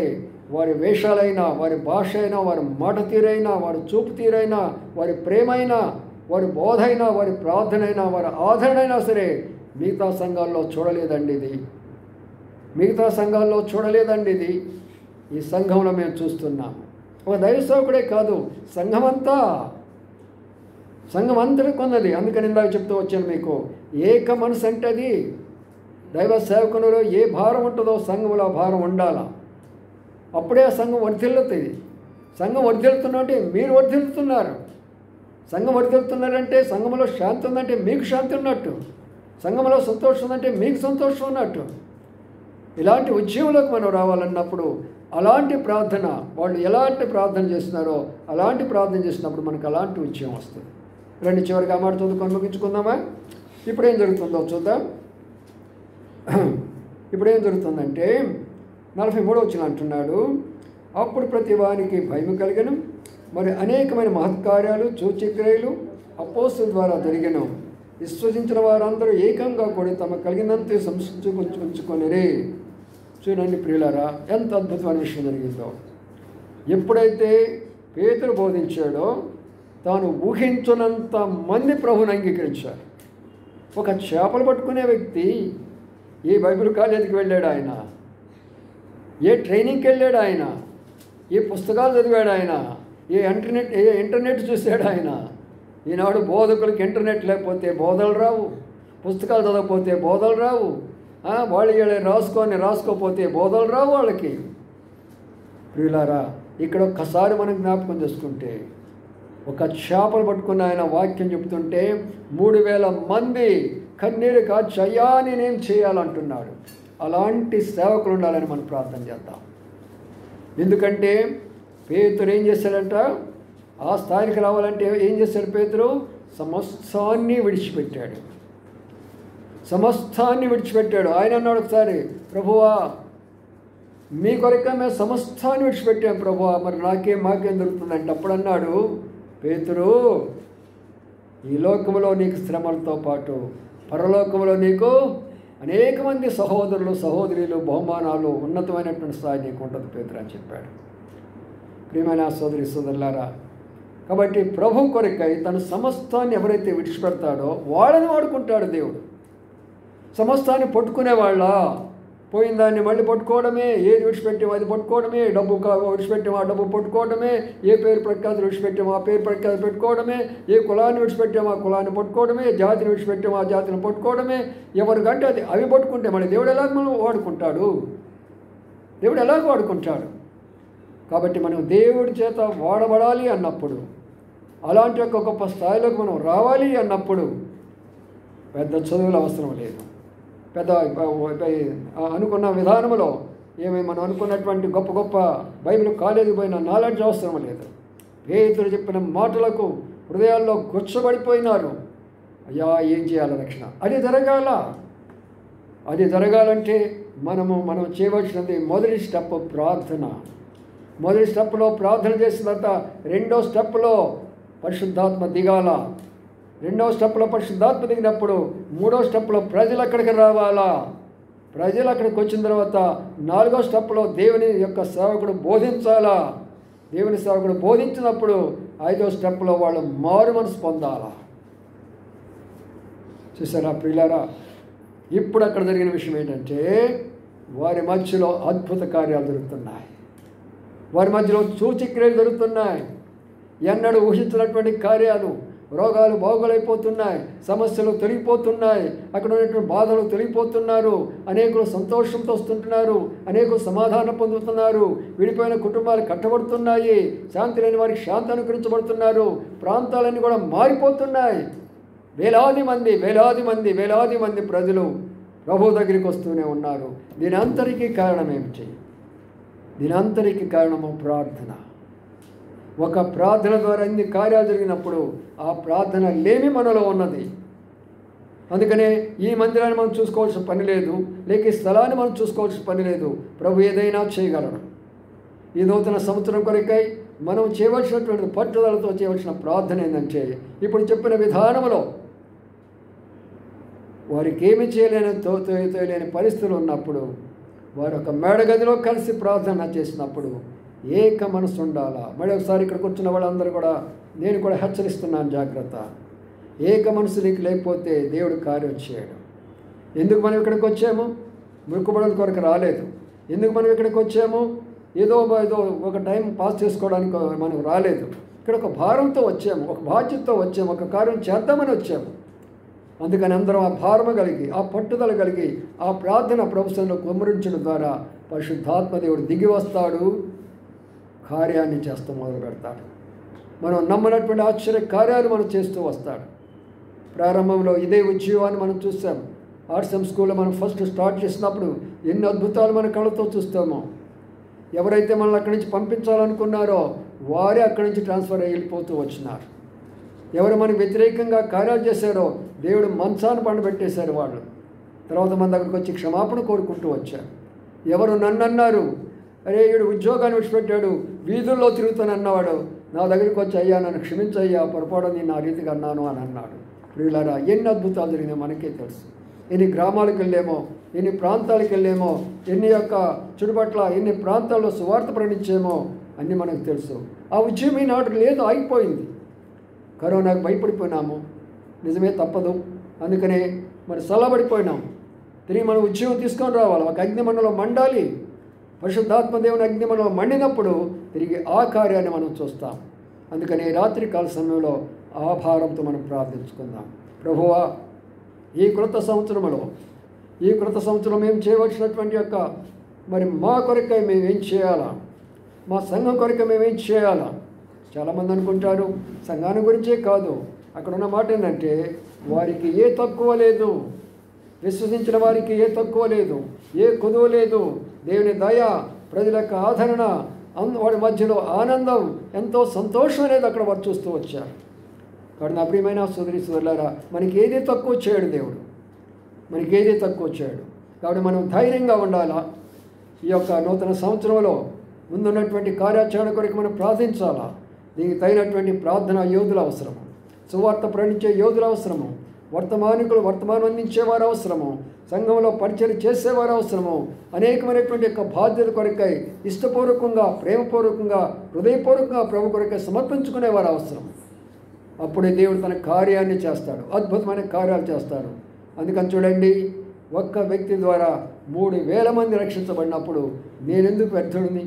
వారి వేషాలైనా, వారి భాష అయినా, వారి మాట తీరైనా, వారి చూపు తీరైనా, వారి ప్రేమైనా, వారి బోధ అయినా, వారి ప్రార్థన అయినా, వారి ఆదరణ అయినా సరే మిగతా సంఘాల్లో చూడలేదండి ఇది. మిగతా సంఘాల్లో చూడలేదండి ఇది. ఈ సంఘంలో మేము చూస్తున్నాం. ఒక దైవ సేవకుడే కాదు, సంఘం అంతటికి ఉన్నది. అందుకని ఇందాక చెప్తూ వచ్చాను మీకు, ఏక మనసు అంటే అది దైవ సేవకునిలో ఏ భారం ఉంటుందో సంఘంలో ఆ భారం ఉండాలా. అప్పుడే ఆ సంఘం వర్ధిల్లుతుంది. సంఘం వర్ధిల్లుతున్నా అంటే మీరు వర్ధిల్లుతున్నారు. సంఘం వర్ధిల్లుతున్నారంటే సంఘంలో శాంతి ఉందంటే మీకు శాంతి ఉన్నట్టు, సంఘంలో సంతోషం ఉందంటే మీకు సంతోషం ఉన్నట్టు. ఇలాంటి ఉద్యమంలోకి మనం రావాలన్నప్పుడు అలాంటి ప్రార్థన, వాళ్ళు ఎలాంటి ప్రార్థన చేస్తున్నారో అలాంటి ప్రార్థన చేసినప్పుడు మనకు అలాంటి ఉద్యమం వస్తుంది. రెండు చివరికి ఆ మాట చదువుకొని ముగించుకుందామా. ఇప్పుడేం జరుగుతుందో చూద్దాం. ఇప్పుడేం జరుగుతుందంటే 43వ వచనం అంటున్నాడు, అప్పుడు ప్రతి వానికి భయం కలిగను, మరి అనేకమైన మహత్కార్యాలు సూచక్రియలు అపోస్తుల ద్వారా జరిగను. విశ్వసించిన వారందరూ ఏకంగా కూడా తమ కలిగినంత ఉంచుకొనిరే. చూడండి ప్రియులారా, ఎంత అద్భుతమైన విషయం జరిగిందో. ఎప్పుడైతే పేతురు బోధించాడో తాను ఊహించనంత మంది ప్రభుని అంగీకరించారు. ఒక చేపలు పట్టుకునే వ్యక్తి ఏ బైబిల్ కాలేజీకి వెళ్ళాడు ఆయన, ఏ ట్రైనింగ్కి వెళ్ళాడు ఆయన, ఏ పుస్తకాలు చదివాడు ఆయన, ఏ ఇంటర్నెట్ చూశాడు ఆయన. ఈనాడు బోధకులకి ఇంటర్నెట్ లేకపోతే బోధలు రావు, పుస్తకాలు చదవకపోతే బోధలు రావు, వాళ్ళు రాసుకోపోతే బోధలు రావు వాళ్ళకి. ప్రియులారా, ఇక్కడ ఒక్కసారి మనం జ్ఞాపకం చేసుకుంటే, ఒక చేపలు పట్టుకున్న ఆయన వాక్యం చెప్తుంటే 3000 మంది కన్నీరు కాచి అయ్యా నేనేం చేయాలంటున్నాడు. అలాంటి సేవకులు ఉండాలని మనం ప్రార్థన చేద్దాం. ఎందుకంటే పేతురు ఏం చేశాడంట, ఆ స్థాయికి రావాలంటే ఏం చేశాడు పేతురు? సమస్తాన్ని విడిచిపెట్టాడు. ఆయన అన్నాడు ఒకసారి, ప్రభువా మీ కొరక మేము సమస్తాన్ని విడిచిపెట్టాం ప్రభువా, మరి మాకేం దొరుకుతుందంటే అప్పుడు అన్నాడు పేతురు, ఈ లోకంలో నీకు శ్రమలతో పాటు పరలోకంలో నీకు అనేక మంది సహోదరులు సహోదరులు బహుమానాలు ఉన్నతమైనటువంటి స్థాయి నీకు ఉంటుంది పేతురు అని చెప్పాడు. ప్రియమైన సోదరులారా, కాబట్టి ప్రభు కొరకై తన సమస్తాన్ని ఎవరైతే విడిచిపెడతాడో వాళ్ళని వాడుకుంటాడు దేవుడు. సమస్తాన్ని పట్టుకునేవాళ్ళ పోయిన దాన్ని మళ్ళీ పట్టుకోవడమే, ఏది విడిచిపెట్టామో అది పట్టుకోవడమే, డబ్బు విడిచిపెట్టామో ఆ డబ్బు పట్టుకోవడమే, ఏ పేరు ప్రఖ్యాతులు విడిచిపెట్టామో ఆ పేరు ప్రఖ్యాతులు పెట్టుకోవడమే, ఏ కులాన్ని విడిచిపెట్టామో ఆ కులాన్ని పట్టుకోవడమే, జాతిని విడిచిపెట్టామో ఆ జాతిని పట్టుకోవడమే. ఎవరికంటే అది అవి పట్టుకుంటే మళ్ళీ దేవుడు ఎలాగ మనం వాడుకుంటాడు. కాబట్టి మనం దేవుడి చేత వాడబడాలి అన్నప్పుడు, అలాంటి ఒక గొప్ప స్థాయిలోకి మనం రావాలి అన్నప్పుడు పెద్ద చదువులు అవసరం లేదు. పెద్ద అనుకున్న విధానంలో మనం అనుకున్నటువంటి గొప్ప గొప్ప బైబిల్ కాలేజీకి పోయిన నాలెడ్జ్ అవసరం లేదు. పేతురు చెప్పిన మాటలకు హృదయాల్లో గుచ్చబడిపోయినారు. అయ్యా ఏం చేయాలి రక్షణ? అది జరగాలంటే మనం చేయవలసినది మొదటి స్టెప్ ప్రార్థన. మొదటి స్టెప్లో ప్రార్థన చేసిన తర్వాత రెండో స్టెప్లో పరిశుద్ధాత్మ దిగాల. రెండవ స్టెప్లో పరిశుద్ధాత్మ దిగినప్పుడు మూడో స్టెప్లో ప్రజలు అక్కడికి రావాలా. ప్రజలు అక్కడికి వచ్చిన తర్వాత నాలుగో స్టెప్లో దేవుని యొక్క సేవకుడు బోధించాలా. దేవుని సేవకుడు బోధించినప్పుడు ఐదో స్టెప్లో వాళ్ళు మారు మనసు పొందాలా. చూసారా ప్రియులారా, ఇప్పుడు అక్కడ జరిగిన విషయం ఏంటంటే వారి మధ్యలో అద్భుత కార్యాలు జరుగుతున్నాయి. వారి మధ్యలో సూచక్రియలు జరుగుతున్నాయి. ఎన్నడూ ఊహించినటువంటి కార్యాలు. రోగాలు బాగులైపోతున్నాయి, సమస్యలు తొలగిపోతున్నాయి, అక్కడ ఉన్నటువంటి బాధలు తొలగిపోతున్నారు, అనేకులు సంతోషంతో వస్తుంటున్నారు, అనేకులు సమాధానం పొందుతున్నారు, విడిపోయిన కుటుంబాలు కట్టబడుతున్నాయి, శాంతి లేని వారికి శాంతి అనుకరించబడుతున్నారు, ప్రాంతాలన్నీ కూడా మారిపోతున్నాయి. వేలాది మంది ప్రజలు ప్రభు దగ్గరికి వస్తూనే ఉన్నారు. దీని అంతరికి కారణం ఏమిటి? దీని అంతరికి కారణము ప్రార్థన. ఒక ప్రార్థన ద్వారా ఇన్ని కార్యాలు జరిగినప్పుడు ఆ ప్రార్థన లేమి మనలో ఉన్నది. అందుకనే ఈ మందిరాన్ని మనం చూసుకోవాల్సిన పని లేదు, లేక ఈ స్థలాన్ని మనం చూసుకోవాల్సిన పని లేదు. ప్రభు ఏదైనా చేయగలడు. ఈ నూతన సంవత్సరం కొరకై మనం చేయవలసినటువంటి పట్టుదలతో చేయవలసిన ప్రార్థన ఏంటంటే, ఇప్పుడు చెప్పిన విధానంలో వారికి ఏమి చేయలేని పరిస్థితులు ఉన్నప్పుడు, వారు ఒక మేడగదిలో కలిసి ప్రార్థన చేసినప్పుడు ఏక మనసు ఉండాలా. మళ్ళీ ఒకసారి ఇక్కడికి వచ్చిన వాళ్ళందరూ కూడా నేను కూడా హెచ్చరిస్తున్నాను, జాగ్రత్త. ఏక మనసు నీకు లేకపోతే దేవుడు కార్యం చేయడు. ఎందుకు మనం ఇక్కడికి వచ్చాము? మొక్కుబడుల కొరకు రాలేదు. ఎందుకు మనం ఇక్కడికి వచ్చాము? ఏదో ఒక టైం పాస్ చేసుకోవడానికి మనం రాలేదు. ఇక్కడ ఒక భారంతో వచ్చాము, ఒక బాధ్యతతో వచ్చాము, ఒక కార్యం చేద్దామని వచ్చాము. అందుకని అందరం ఆ భారము కలిగి, ఆ పట్టుదల కలిగి, ఆ ప్రార్థన ప్రభుత్వంలో కుమ్మరించడం ద్వారా పరిశుద్ధాత్మ దేవుడు దిగి వస్తాడు, కార్యాన్ని చేస్తూ మొదలు పెడతాడు. మనం నమ్మనటువంటి ఆశ్చర్య కార్యాలు మనం చేస్తూ వస్తాడు. ప్రారంభంలో ఇదే ఉద్యోగాన్ని మనం చూసాం. ఆర్ట్స్ స్కూల్లో మనం ఫస్ట్ స్టార్ట్ చేసినప్పుడు ఎన్ని అద్భుతాలు మన కళ్ళతో చూస్తామో. ఎవరైతే మనల్ని అక్కడి నుంచి పంపించాలనుకున్నారో వారే అక్కడి నుంచి ట్రాన్స్ఫర్ అయ్యి వెళ్ళిపోతూ వచ్చినారు. ఎవరు మనకు వ్యతిరేకంగా కార్యాలు చేశారో దేవుడు మంచాన్ని పండబెట్టేశారు వాళ్ళు. తర్వాత మన దగ్గరికి వచ్చి క్షమాపణ కోరుకుంటూ వచ్చారు. ఎవరు నన్ను అన్నారు, అరే వీడు ఉద్యోగాన్ని విడిచిపెట్టాడు, వీధుల్లో తిరుగుతానన్నవాడు, నా దగ్గరికి వచ్చి అయ్యా నన్ను క్షమించయ్యా, పొరపాటు నేను ఆ రీతిగా అన్నాను అని అన్నాడు. ప్రియులారా, ఎన్ని అద్భుతాలు జరిగినాయో మనకే తెలుసు. ఎన్ని గ్రామాలకు వెళ్ళేమో, ఎన్ని ప్రాంతాలకు వెళ్ళేమో, ఎన్ని యొక్క చుట్టుపట్ల ఎన్ని ప్రాంతాల్లో సువార్త ప్రకటించేమో అన్నీ మనకు తెలుసు. ఆ ఉద్యమం ఈనాడు లేదు, ఆగిపోయింది. కరోనాకు భయపడిపోయినాము, నిజమే తప్పదు. అందుకనే మరి చల్లబడిపోయినాం. తిరిగి మనం ఉద్యమం తీసుకొని రావాలి. ఒక అగ్నిమండలో మండాలి. పరిశుద్ధాత్మ దేవుని అగ్నిమండలో మండినప్పుడు తిరిగి ఆ కార్యాన్ని మనం చూస్తాం. అందుకని రాత్రికాల సమయంలో ఆ భారంతో మనం ప్రార్థించుకుందాం. ప్రభువా, ఈ కృత సంవత్సరం మేము చేయవలసినటువంటి యొక్క మరి మా కొరకై మేమేం చేయాలా, మా సంఘం కొరకై మేమేం చేయాలా? చాలామంది అనుకుంటారు సంఘాన్ని గురించే కాదు. అక్కడ ఉన్న మాట ఏంటంటే, వారికి ఏ తక్కువ లేదు, విశ్వసించిన వారికి ఏ తక్కువ లేదు, ఏ కొదువ లేదు. దేవుని దయ, ప్రజల యొక్క ఆదరణ, వాడి మధ్యలో ఆనందం, ఎంతో సంతోషం అనేది అక్కడ వారు చూస్తూ వచ్చారు. కాబట్టి నా ప్రియమైన సోదరులారా, మనకి ఏది తక్కువ చేయడు దేవుడు, మనకేది తక్కువ చేయడు. కాబట్టి మనం ధైర్యంగా ఉండాలా. ఈ యొక్క నూతన సంవత్సరంలో ముందున్నటువంటి కార్యాచరణ కొరకు మనం ప్రార్థించాలా. దీనికి తగినటువంటి ప్రార్థన యోధుల అవసరము, సువార్త ప్రకటించే యోధుల అవసరము, వర్తమానం అందించేవారు అవసరము, సంఘంలో పరిచయం చేసేవారు అవసరము, అనేకమైనటువంటి యొక్క బాధ్యత కొరకై ఇష్టపూర్వకంగా, ప్రేమపూర్వకంగా, హృదయపూర్వకంగా ప్రభు కొరకై సమర్పించుకునేవారు అవసరం. అప్పుడే దేవుడు తన కార్యాన్ని చేస్తాడు, అద్భుతమైన కార్యాలు చేస్తాడు. అందుకని చూడండి, ఒక్క వ్యక్తి ద్వారా 3,000 మంది రక్షించబడినప్పుడు నేనెందుకు వ్యర్థుడిని?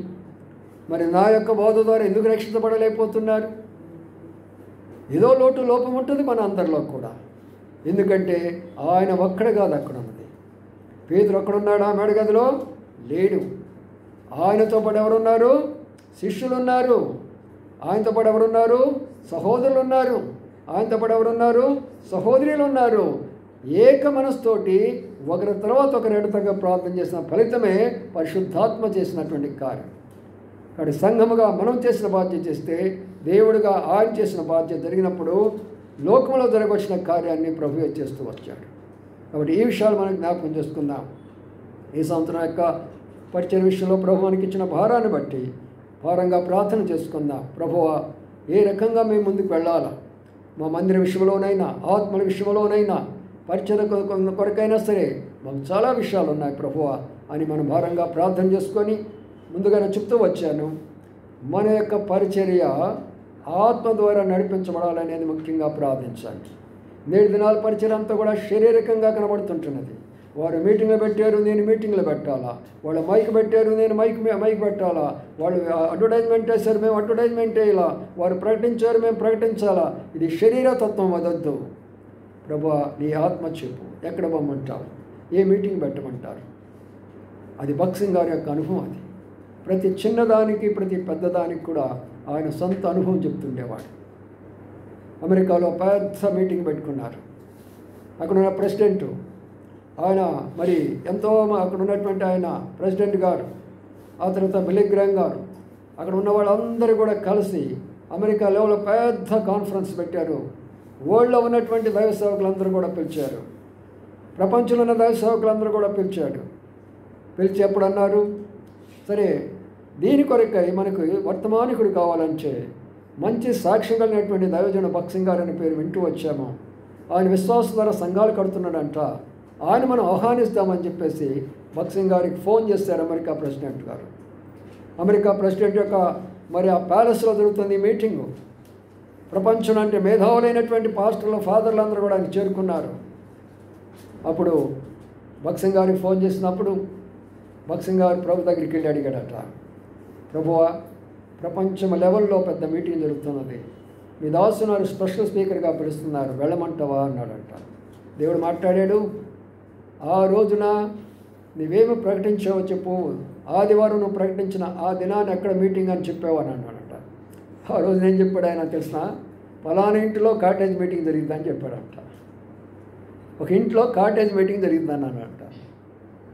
మరి నా యొక్క బోధ ద్వారా ఎందుకు రక్షించబడలేకపోతున్నారు? ఏదో లోపం ఉంటుంది మన అందరిలో కూడా. ఎందుకంటే ఆయన ఒక్కడే కాదు అక్కడ ఉన్నది. పేతురు అక్కడున్నాడు, ఆ మేడగదిలో లేడు. ఆయనతో పాటు ఎవరున్నారు? శిష్యులు ఉన్నారు. ఆయనతో పాటు ఎవరున్నారు? సహోదరులు ఉన్నారు. ఆయనతో పాటు ఎవరున్నారు? సహోదరులు ఉన్నారు. ఏక మనసుతోటి ఒకరి తర్వాత ఒకరు ఎడతగా ప్రార్థన చేసిన ఫలితమే పరిశుద్ధాత్మ చేసినటువంటి కార్యం. కాబట్టి సంఘముగా మనం చేసిన బాధ్యత చేస్తే, దేవుడిగా ఆయన చేసిన బాధ్యత జరిగినప్పుడు లోకంలో జరగవలసిన కార్యాన్ని ప్రభువే చేస్తూ వచ్చాడు. కాబట్టి ఈ విషయాలు మనం జ్ఞాపకం చేసుకుందాం. ఈ సంవత్సరం యొక్క పరిచయ విషయంలో ప్రభు మనకి ఇచ్చిన భారాన్ని బట్టి భారంగా ప్రార్థన చేసుకుందాం. ప్రభువా, ఏ రకంగా మేము ముందుకు వెళ్ళాలా? మా మందిర విషయంలోనైనా, ఆత్మల విషయంలోనైనా, పరిచయ కొరకైనా సరే మాకు చాలా విషయాలు ఉన్నాయి ప్రభువా అని మనం భారంగా ప్రార్థన చేసుకొని ముందుగానే చెప్తూ వచ్చాను. మన యొక్క పరిచర్య ఆత్మ ద్వారా నడిపించబడాలనేది ముఖ్యంగా ప్రార్థించండి. నేటి దినాల పరిచయం అంతా కూడా శారీరకంగా కనబడుతుంటున్నది. వారు మీటింగ్లు పెట్టారు, నేను మీటింగ్లు పెట్టాలా. వాళ్ళు మైక్ పెట్టారు, నేను మైక్ పెట్టాలా. వాళ్ళు అడ్వర్టైజ్మెంట్ వేశారు, మేము అడ్వర్టైజ్మెంట్ వేయాలా. వారు ప్రకటించారు, మేము ప్రకటించాలా. ఇది శరీరతత్వం వదద్దు. ప్రభువా, నీ ఆత్మ చెప్పు, ఎక్కడ పొమ్మంటావు, ఏ మీటింగ్ పెట్టమంటారు. అది భగత్ సింగ్ గారి యొక్క అనుభవం. అది ప్రతి చిన్నదానికి ప్రతి పెద్దదానికి కూడా ఆయన సొంత అనుభవం చెప్తుండేవాడు. అమెరికాలో పెద్ద మీటింగ్ పెట్టుకున్నారు. అక్కడ ఉన్న ప్రెసిడెంట్ ఆయన, మరి ఎంతో అక్కడ ఉన్నటువంటి ఆయన ప్రెసిడెంట్ గారు, ఆ తర్వాత బిల్లీ గ్రాహం గారు, అక్కడ ఉన్న వాళ్ళందరూ కూడా కలిసి అమెరికా లెవెల్లో పెద్ద కాన్ఫరెన్స్ పెట్టారు. వరల్డ్లో ఉన్నటువంటి దైవ సేవకులందరూ కూడా పిలిచారు. ప్రపంచంలో ఉన్న దైవ సేవకులందరూ కూడా పిలిచాడు. పిలిచి ఎప్పుడు అన్నారు, సరే దీని కొరకై మనకు వర్తమానికుడు కావాలంటే మంచి సాక్ష్యం కలిగినటువంటి దైవజనుడు భగత్ సింగ్ గారు అనే పేరు వింటూ వచ్చాము. ఆయన విశ్వాసం ద్వారా సంఘాలు కడుతున్నాడంట. ఆయన మనం ఆహ్వానిస్తామని చెప్పేసి భగత్ సింగ్ గారికి ఫోన్ చేశారు అమెరికా ప్రెసిడెంట్ గారు. అమెరికా ప్రెసిడెంట్ యొక్క మరి ఆ ప్యాలెస్లో జరుగుతుంది ఈ మీటింగు. ప్రపంచం అంటే మేధావులైనటువంటి పాస్టర్లు, ఫాదర్లు అందరూ కూడా ఆయన చేరుకున్నారు. అప్పుడు భగత్ సింగ్ గారికి ఫోన్ చేసినప్పుడు భగత్ సింగ్ గారు ప్రభు దగ్గరికి వెళ్ళి అడిగాడట, ప్రభువా, ప్రపంచం లెవెల్లో పెద్ద మీటింగ్ జరుగుతున్నది, మీ దాసునారు స్పెషల్ స్పీకర్గా పిలుస్తున్నారు, వెళ్ళమంటావా అన్నాడంట. దేవుడు మాట్లాడాడు, ఆ రోజున నువ్వేమి ప్రకటించావో చెప్పు, ఆదివారం నువ్వు ప్రకటించిన ఆ దినాన్ని ఎక్కడ మీటింగ్ అని చెప్పావు అని అన్నాడంట. ఆ రోజు నేను చెప్పాడు ఆయన తెలిసిన, ఫలానా ఇంటిలో కాటేజ్ మీటింగ్ జరిగిందని చెప్పాడంట. ఒక ఇంట్లో కాటేజ్ మీటింగ్ జరిగిందని అన్నాడంట.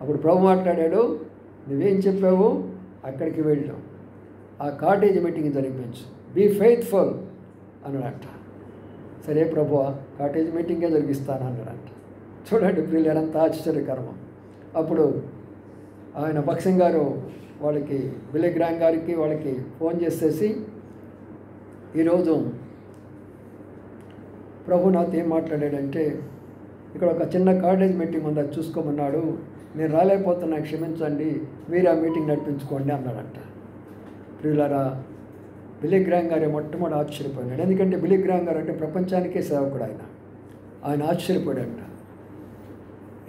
అప్పుడు ప్రభు మాట్లాడాడు, నువ్వేం చెప్పావు, అక్కడికి వెళ్ళాం, ఆ కాటేజ్ మీటింగ్ జరిపించు, బీ ఫెయిత్ఫుల్ అన్నాడంట. సరే ప్రభు, కాటేజ్ మీటింగే జరిగిస్తాను అన్నాడంట. చూడండి ప్రియులారా, ఎంత ఆశ్చర్యకరం. అప్పుడు ఆయన భగత్ సింగ్ గారు వాళ్ళకి, బిల్లీ గ్రాహం గారికి వాళ్ళకి ఫోన్ చేసేసి, ఈరోజు ప్రభు నాతో ఏం మాట్లాడాడంటే, ఇక్కడ ఒక చిన్న కాటేజ్ మీటింగ్ ఉంది, అది చూసుకోమన్నాడు, నేను రాలేకపోతున్నా, క్షమించండి, మీరు ఆ మీటింగ్ నడిపించుకోండి అన్నాడంట. ప్రియులారా, బిల్లీ గ్రాహం గారు మొట్టమొదటి ఆశ్చర్యపోయాడు. ఎందుకంటే బిల్లీ గ్రాహం గారు అంటే ప్రపంచానికే సేవకుడు. ఆయన ఆశ్చర్యపోయాడంట.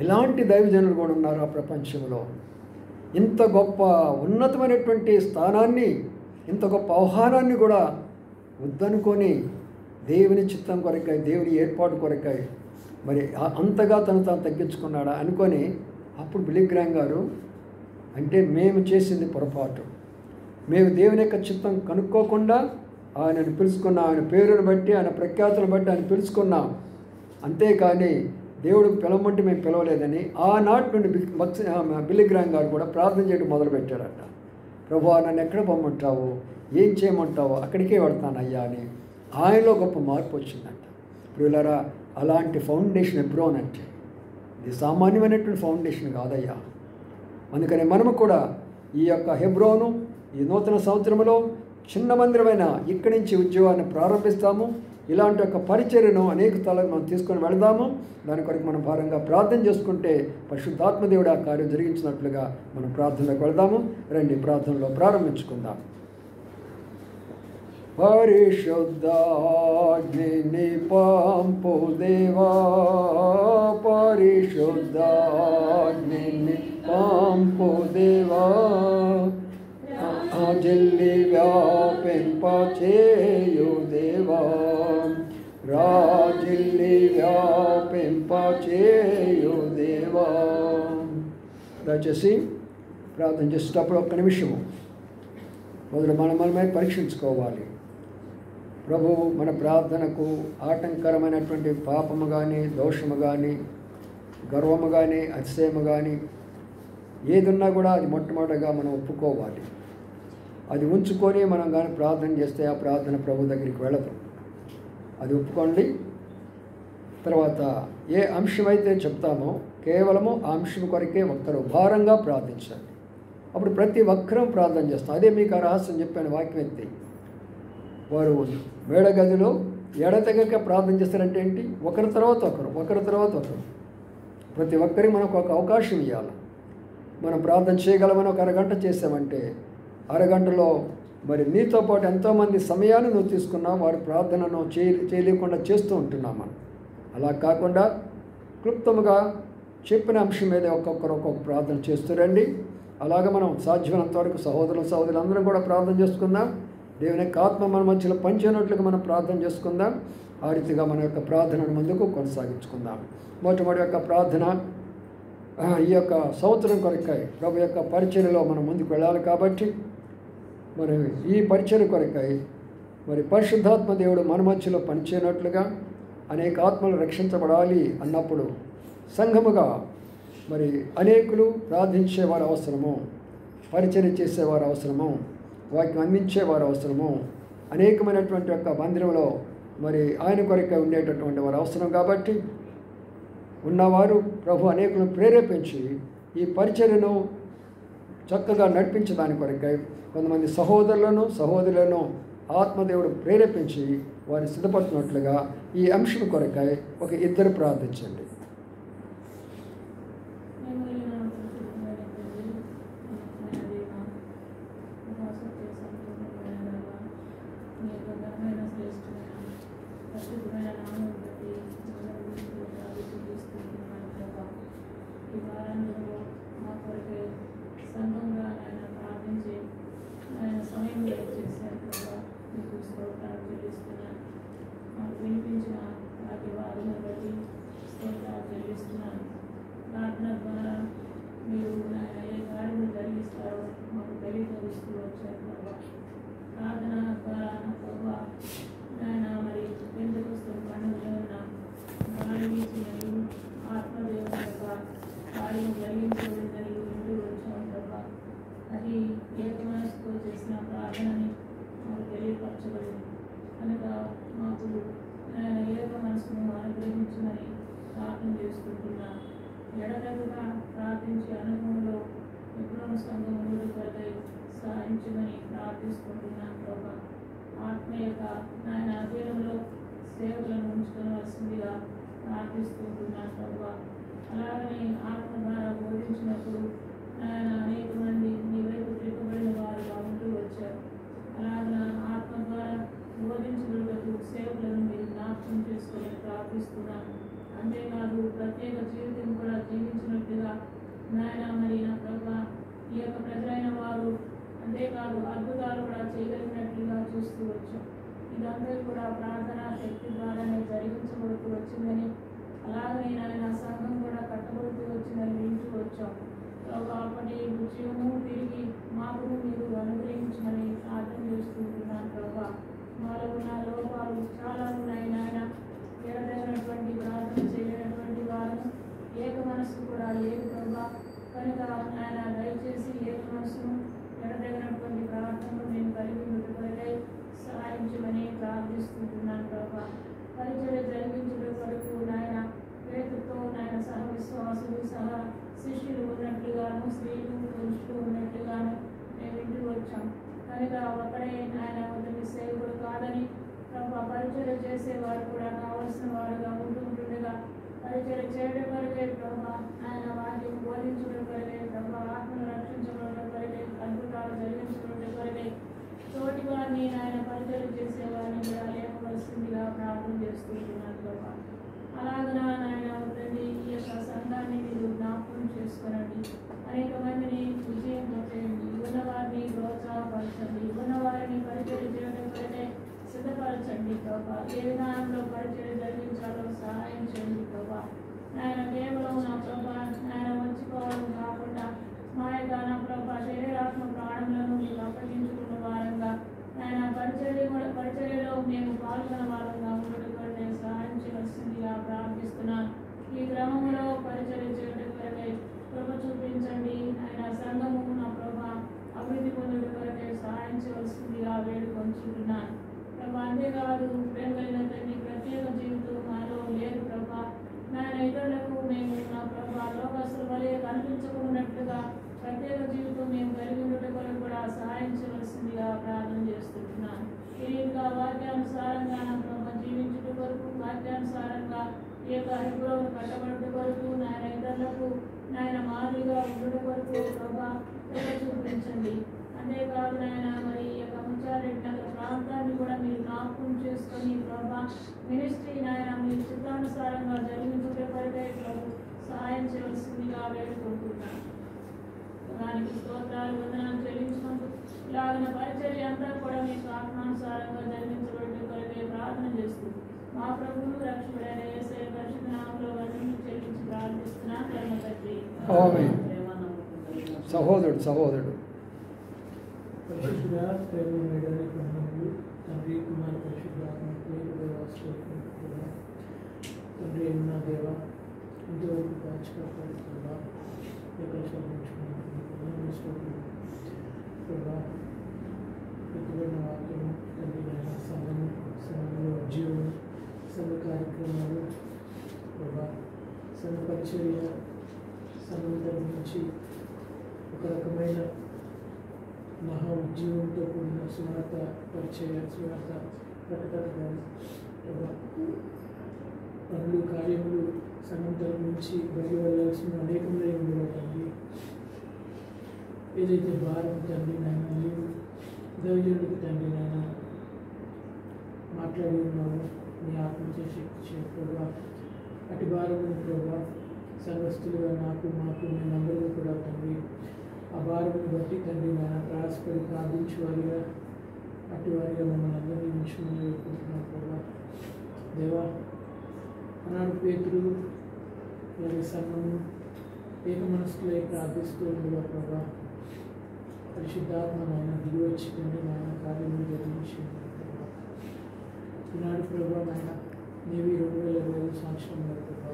ఎలాంటి దైవజనులు కూడా ఉన్నారు ఆ ప్రపంచంలో. ఇంత గొప్ప ఉన్నతమైనటువంటి స్థానాన్ని, ఇంత గొప్ప ఆహ్వానాన్ని కూడా వద్దనుకొని దేవుని చిత్తం కొరకై, దేవుని ఏర్పాటు కొరకై మరి అంతగా తను తగ్గించుకున్నాడా అనుకొని, అప్పుడు బిల్లీ గ్రాహం గారు అంటే మేము చేసింది పొరపాటు, మేము దేవుని యొక్క చిత్తం కనుక్కోకుండా ఆయనను పిలుచుకున్నాం, ఆయన పేరును బట్టి, ఆయన ప్రఖ్యాతులను బట్టి ఆయన పిలుచుకున్నాం, అంతేకాని దేవుడు పిలవమంటే మేము పిలవలేదని ఆనాటి నుండి బిల్లీ గ్రాహం గారు కూడా ప్రార్థన చేయడం మొదలుపెట్టాడట. ప్రభువా, నన్ను ఎక్కడ పొమ్మంటావు, ఏం చేయమంటావు, అక్కడికే వెళ్తానయ్యా అని ఆయనలో గొప్ప మార్పు వచ్చిందంట. ప్రియులారా, అలాంటి ఫౌండేషన్ హెబ్రోన్ అంటే ఇది సామాన్యమైనటువంటి ఫౌండేషన్ కాదయ్యా. అందుకని మనము కూడా ఈ యొక్క హెబ్రోను ఈ నూతన సంవత్సరంలో చిన్న మందిరమైన ఇక్కడి నుంచి ఉద్యోగాన్ని ప్రారంభిస్తాము. ఇలాంటి ఒక పరిచర్యను అనేక స్థలాలకు మనం తీసుకొని వెళదాము. దాని కొరకు మనం భారంగా ప్రార్థన చేసుకుంటే పరిశుద్ధాత్మదేవుడు ఆ కార్యం జరిగించినట్లుగా మనం ప్రార్థనలోకి వెళదాము. రండి, ప్రార్థనలో ప్రారంభించుకుందాం. పరిశుద్ధాగ్ని పంపు దేవా, పరిశుద్ధాగ్ని పంపు దేవా, జిల్లి వ్యాపింపచేయు దేవా, రాజిల్లి వ్యాపింపచేయు దేవా. దయచేసి ప్రార్థన చేసేటప్పుడు ఒక్క నిమిషము మొదలు మనమే పరీక్షించుకోవాలి. ప్రభు మన ప్రార్థనకు ఆటంకరమైనటువంటి పాపము కానీ, దోషము కానీ, గర్వము కానీ, అతిశయము కానీ ఏదున్నా కూడా అది మొట్టమొదటిగా మనం ఒప్పుకోవాలి. అది ఉంచుకొని మనం కానీ ప్రార్థన చేస్తే ఆ ప్రార్థన ప్రభు దగ్గరికి వెళ్ళదు. అది ఒప్పుకోండి. తర్వాత ఏ అంశమైతే చెప్తామో కేవలము ఆ అంశం కొరకే ఒక్కరు భారంగా ప్రార్థించండి. అప్పుడు ప్రతి ఒక్కరం ప్రార్థన చేస్తాం. అదే మీకు ఆ రహస్యం చెప్పాను. వాక్యం ఎత్తి వారు మేడగదిలో ఎడతెగక ప్రార్థన చేస్తారంటే ఏంటి? ఒకరి తర్వాత ఒకరు, ఒకరి తర్వాత ఒకరు. ప్రతి ఒక్కరికి మనకు ఒక అవకాశం ఇవ్వాలి. మనం ప్రార్థన చేయగలమని ఒక అరగంట చేసామంటే అరగంటలో మరి నీతో పాటు ఎంతోమంది సమయాన్ని నువ్వు తీసుకున్నావు, వారి ప్రార్థనను చేయలేకుండా చేస్తూ ఉంటున్నాం మనం. అలా కాకుండా క్లుప్తముగా చెప్పిన అంశం మీద ఒక్కొక్కరు ఒక్కొక్క ప్రార్థన చేస్తురండి. అలాగే మనం సాధ్యమైనంత వరకు సహోదరులందరం కూడా ప్రార్థన చేసుకుందాం. దేవుని యొక్క ఆత్మ మన మధ్యలో పనిచేయనట్లుగా మనం ప్రార్థన చేసుకుందాం. ఆ రీతిగా మన యొక్క ప్రార్థనను ముందుకు కొనసాగించుకుందాం. మొట్టమొదటి యొక్క ప్రార్థన ఈ యొక్క సంవత్సరం కొరకై ప్రభు యొక్క పరిచర్యలో మనం ముందుకు వెళ్ళాలి కాబట్టి మరి ఈ పరిచర్య కొరకై మరి పరిశుద్ధాత్మ దేవుడు మన మధ్యలో పనిచేయనట్లుగా అనేక ఆత్మలు రక్షించబడాలి అన్నప్పుడు సంఘముగా మరి అనేకులు ప్రార్థించేవారు అవసరము, పరిచర్య చేసేవారు అవసరము, వాక్యం అందించేవారు అవసరము, అనేకమైనటువంటి యొక్క మందిరంలో మరి ఆయన కొరకై ఉండేటటువంటి వారు అవసరం. కాబట్టి ఉన్నవారు ప్రభు అనేకులను ప్రేరేపించి ఈ పరిచర్యను చక్కగా నడిపించడానికి కొరకై కొంతమంది సహోదరులను ఆత్మదేవుడు ప్రేరేపించి వారిని సిద్ధపడుతున్నట్లుగా ఈ అంశం కొరకై ఒక ఇద్దరు ప్రార్థించండి.
అలాగనే ఆత్మ ద్వారా బోధించినప్పుడు ఆయన అనేక మంది నీ వైపు తిప్పబడిన వారుగా ఉంటూ వచ్చారు. అలాగే ఆత్మ ద్వారా బోధించినప్పుడు సేవలను మీరు జ్ఞాపకం చేసుకొని ప్రార్థిస్తున్నాను. అంతేకాదు ప్రత్యేక జీవితం కూడా జీవించినట్టుగా నాయన మరి నా ప్రభా ఈ యొక్క ప్రజలైన వారు అంతేకాదు అద్భుతాలు కూడా చేయగలిగినట్లుగా చూస్తూ వచ్చాం. ఇదంతా కూడా ప్రార్థన శక్తి ద్వారానే జరిగించబడుతూ వచ్చిందని, అలాగే నాయన సంఘం కూడా కట్టబడుతూ వచ్చిందని వింటూ వచ్చాం. అప్పటి విషయము తిరిగి మాకు మీరు అనుగ్రహించమని ప్రార్థన చేస్తుంటున్నాను. ప్రభా మాలో ఉన్న లోపాలు చాలా ఉన్నాయి నాయన. ఎడతగినటువంటి ప్రార్థన చేయనటువంటి వారు ఏక మనసు కూడా లేదు ప్రభా. కనుక ఆయన దయచేసి ఏక మనసును ఎడతగినటువంటి ప్రార్థనలు నేను కలిగి ఉండటం సహాయించమని ప్రార్థిస్తుంటున్నాను ప్రభా. పరిచర్య జరిగించడం వరకు నాయన పేతుతో నాయన సహ విశ్వాసులు సహ శిష్యులు ఉన్నట్లుగాను స్త్రీలు పురుషులు ఉన్నట్లుగాను మేము ఇంటికి వచ్చాం. కనుక ఒకడే ఆయన ఒకరి సేవకుడు కాదని ప్రభా పరిచర్య చేసేవారు కూడా కావలసిన వారుగా ఉంటుండగా పరిచర్య చేయడం వరకే ప్రభా ఆయన వాటిని బోధించడం వరకే ప్రభా ఆత్మను రక్షించడం వరకే అద్భుతాలు జరిగించడం వరకే తోటి వారిని ఆయన పరిచర్య చేసేవారిని కూడా లేపవలసిందిగా ప్రార్థన చేస్తుంటున్నాను ప్రభా. అలాగనా నాయన తండ్రి ఈ యొక్క సంఘాన్ని మీరు జ్ఞాపకం చేసుకోనండి. అనేక మందిని విజయం చేయండి. ఉన్నవారిని ప్రోత్సాహపరచండి. ఉన్నవారిని పరిచర్య చేయడం వరకే సిద్ధపరచండి ప్రభా. ఏ విధానంలో పరిచర్య జరిగించాలో సహాయం చేయండి ప్రభా. ఆయన కేవలం నా ప్రభా ఆయన మంచిపోవడం కాకుండా మా యొక్క నా ప్రభా శరీరాత్మ ప్రాణములను మీకు అప్పగించుకున్న వారంగా ఆయన పరిచర్యలో మేము పాల్గొన్న వారంగా ఉండడం వరకే సహాయం చేయవలసిందిగా ప్రార్థిస్తున్నాను. ఈ క్రమంలో పరిచర్య చేయడం వరకే కృప చూపించండి. ఆయన సంఘము నా ప్రభా అభివృద్ధి పొందడం వరకే సహాయం చేయవలసిందిగా వేడుకొంచుకుంటున్నాను ప్రభా. అంతేకాదు ప్రేమైన తండ్రి ప్రత్యేక జీవితం మాలో లేదు ప్రభా. నాయన ఇతరులకు మేము నా ప్రభా లోకస్తుల వలె కనిపించకున్నట్లుగా ప్రత్యేక జీవితం మేము కలిగి ఉండటం వరకు కూడా సహాయం చేయవలసిందిగా ప్రార్థన చేస్తుంటున్నాను. ఈ యొక్క వాక్యానుసారంగా నా ప్రభా జీవించడం వరకు వాక్యానుసారంగా ఈ యొక్క హెబ్రోను కట్టబడటం వరకు నాయన ఇతరులకు నాయన మాదిరిగా ఉండడం వరకు ప్రభా చూపించండి. అంతేకాదు నాయన మరి ఈ యొక్క ముచ్చారెడ్డి నగర ప్రాంతాన్ని కూడా మీరు జ్ఞాపకం చేసుకొని ప్రభా మినిస్ట్రీ నాయన మీ చిత్తానుసారంగా జరిగించుకునే వరకే ప్రభు సహాయం చేయవలసిందిగా వేడుకుంటున్నాను. దానికి స్తోత్రాలు వందనాలు చెల్లించుకుంటూ ఇలాగిన పరిచర్య అంతా కూడా మీకు ఆత్మానుసారంగా జరిగించబడి కొరకే ప్రార్థన చేస్తూ మా ప్రభువు రక్షకుడైన యేసయ్య పరిశుద్ధ నామములో వందనములు చెల్లించి ప్రార్థిస్తున్నాను పరమ తండ్రి.
ఆమేన్. సహోదరుడు
పరిశుద్ధుడా ప్రేమమేడని వందనములు తండ్రి కుమార పరిశుద్ధాత్మ ప్రేమగా వాస్తవికుడా తండ్రి అయిన దేవ ఇంతవరకు కాచుకోకుండా ఎక్కడ చదివించుకున్నాను ప్రభా పెట్టుబడిన వాక్యము తండ్రి సంఘంలో జీవనం సంఘ కార్యక్రమాలు ప్రభా సంఘ పరిచర్య సంఘం తరపు నుంచి ఒక రకమైన మహా ఉద్యోగంతో కూడిన స్వార్థ పరిచయ స్వార్థ ప్రకటన కానీ పనులు కార్యములు సంఘం తరపు నుంచి బయలు వెళ్ళాల్సిన అనేకములై ఉండేవాడి ఏదైతే భారం తండ్రి నాయన నీవు దైవజనుడికి తండ్రి నాయన మాట్లాడి ఉన్నావు నీ ఆత్మ శక్తి ప్రభా అటు భారమును ప్రభా సంఘస్థులుగా మాకు మేమందరూ కూడా తండ్రి ఆ భారమును బట్టి తండ్రి నాయన ప్రయాసపడి ప్రార్థించేవారిగా అటువారిగా మమ్మల్ని అందరినీ ఉంచుకుని వేడుకుంటున్నాం ప్రభా దేవా ఆనాడు పేతురు వారి సంఘము ఏక మనస్సులై ప్రార్థిస్తూ ఉండగా ప్రభా పరిశుద్ధాత్మ నాయన దిగి వచ్చి తండ్రి నాయన కార్యములు జరిగించింది ప్రభా ఈనాడు ప్రభా నాయన నీవి 2025 సంవత్సరంలో ప్రభా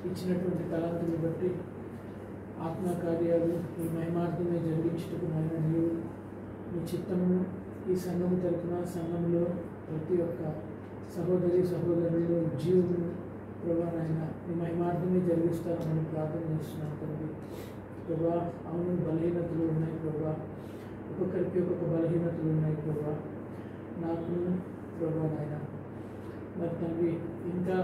ఇచ్చినటువంటి తలాంతుని బట్టి ఆత్మకార్యాలు ఈ మహిమార్థమే జరిగించుటకు నాయన నీవు నీ చిత్తము ఈ సంఘం తరపున సంఘంలో ప్రతి ఒక్క సహోదరులు జీవులు ప్రభా నాయన నీ మహిమార్థమే జరిగిస్తారని ప్రార్థన చేస్తున్నాను తండ్రి ప్రభా అవును బలహీనతలు ఉన్నాయి ప్రభా ఒక్కొక్కరికి ఒక్కొక్క బలహీనతలు ఉన్నాయి ప్రభా నాకు ప్రభా నాయన మరి తండ్రి ఇంకా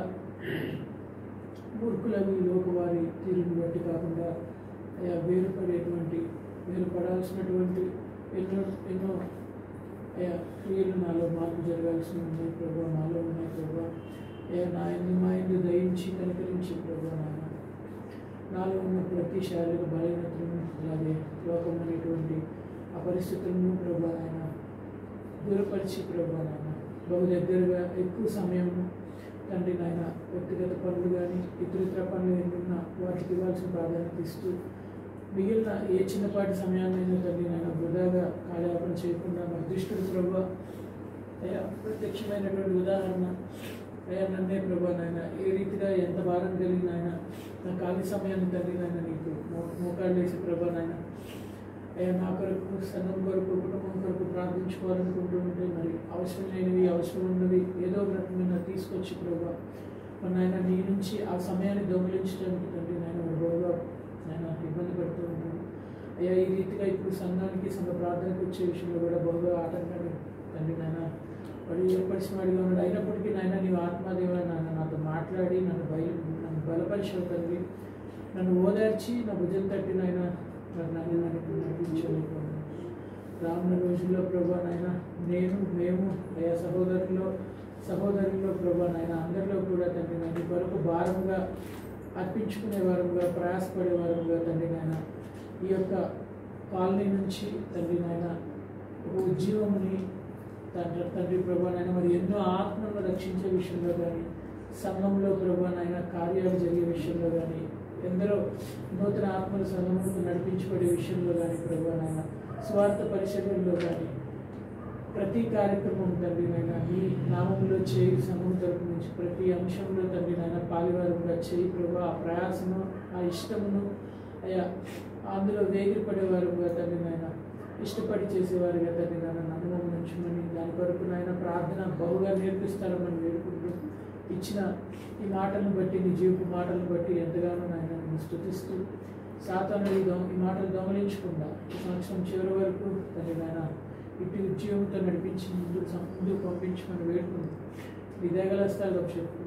మూర్ఖులవి లోకవారి తీరుని బట్టి కాకుండా వేరుపడాల్సినటువంటి ఎన్నో క్రియలు నాలో మార్పు జరగాల్సి ఉన్నాయి ప్రభా నాలో ఉన్నాయి ప్రభా నాయన్ని మా ఇందు దయించి కనికరించి ప్రభా నాయన నాలో ఉన్న ప్రతి శారీరక బలహీనతలను అలాగే లోకం అనేటువంటి ఆ పరిస్థితులను ప్రభా నాయన దూరపరిచి ప్రభా నాయన బహు దగ్గరగా ఎక్కువ సమయం తండ్రి నాయన వ్యక్తిగత పనులు కానీ ఇతరితర పనులు ఏమన్నా వాటికి ఇవ్వాల్సిన ప్రాధాన్యత ఇస్తూ మిగిలిన ఏ చిన్నపాటి సమయాన్నైనా తండ్రి నాయన వృధాగా కాలయాపన చేయకుండా మరి దుష్టుడు ప్రభా అయ్యా ప్రత్యక్షమైనటువంటి ఉదాహరణ అయ్యా నన్నే ప్రభా నాయన ఏ రీతిగా ఎంత భారం కలిగిన ఆయన నా ఖాళీ సమయాన్ని తండ్రి నాయన నీకు మోకాళ్ళు వేసి ప్రభా నాయన అయ్యా నా కొరకు సంఘం కొరకు కుటుంబం కొరకు ప్రార్థించుకోవాలనుకుంటూ ఉంటే మరి అవసరం లేనివి అవసరం ఉన్నవి ఏదో ఒక రకమైన తీసుకొచ్చి ప్రభా మరి నాయన నీ నుంచి ఆ సమయాన్ని దొంగిలించడానికి తండ్రి నాయన బహుగా నాయన ఇబ్బంది పడుతూ ఉంటాను అయ్యా ఈ రీతిగా ఇప్పుడు సంఘానికి సంఘ ప్రార్థనకు వచ్చే విషయంలో కూడా బహుగా ఆటంకాలు తండ్రి నాయన వాడు ఏర్పరిచిన వాడిగా ఉన్నాడు అయినప్పటికీ నాయన నీవు ఆత్మదేవుడు నాన్న నాతో మాట్లాడి నన్ను బలపరిచావు తండ్రి నన్ను ఓదార్చి నా భుజం తట్టి నాయన నన్ను నడిపించలేకపోయాను రానున్న రోజుల్లో ప్రభా నాయన మేము అయ్యా సహోదరుల్లో ప్రభా నాయన అందరిలో కూడా తండ్రి నాయన కొరకు భారంగా అర్పించుకునే వారంగా ప్రయాసపడే వారంగా తండ్రి నాయన ఈ యొక్క కాలనీ నుంచి తండ్రి నాయన ఒక ఉద్యోగంని తండ్రి ప్రభా నాయన మరి ఎన్నో ఆత్మలను రక్షించే విషయంలో కానీ సంఘంలో ప్రభా నాయన కార్యాలు జరిగే విషయంలో కానీ ఎందరో నూతన ఆత్మల సంఘంలో నడిపించబడే విషయంలో కానీ ప్రభా నాయన స్వార్థ పరిచర్యల్లో కానీ ప్రతి కార్యక్రమం తండ్రి నాయన ఈ నామంలో చేయి సంఘం తరపు నుంచి ప్రతి అంశంలో తండ్రి నాయన పాలివారంగా చేయి ప్రభా ఆ ప్రయాసను ఆ ఇష్టమును అయ్యా అందులో వేగిరపడేవారుగా తండ్రి నాయన ఇష్టపడి చేసేవారుగా తండ్రి నాయన అనుభవం నుంచమని దాని కొరకు నాయన ప్రార్థన బహుగా నేర్పిస్తారని వేడుకుంటూ ఇచ్చిన ఈ మాటలను బట్టి నీ జీవిత మాటలను బట్టి ఎంతగానో నాయన నేను స్తుతిస్తూ సాతాను ఈ మాటలు దొంగలించకుండా ఈ సంవత్సరం చివరి వరకు తండ్రి నాయన ఇటు ఉద్యోగంతో నడిపించి ముందుకు పంపించమని వేడుకుంటూ నీ దయగలస్తాలు చెప్పు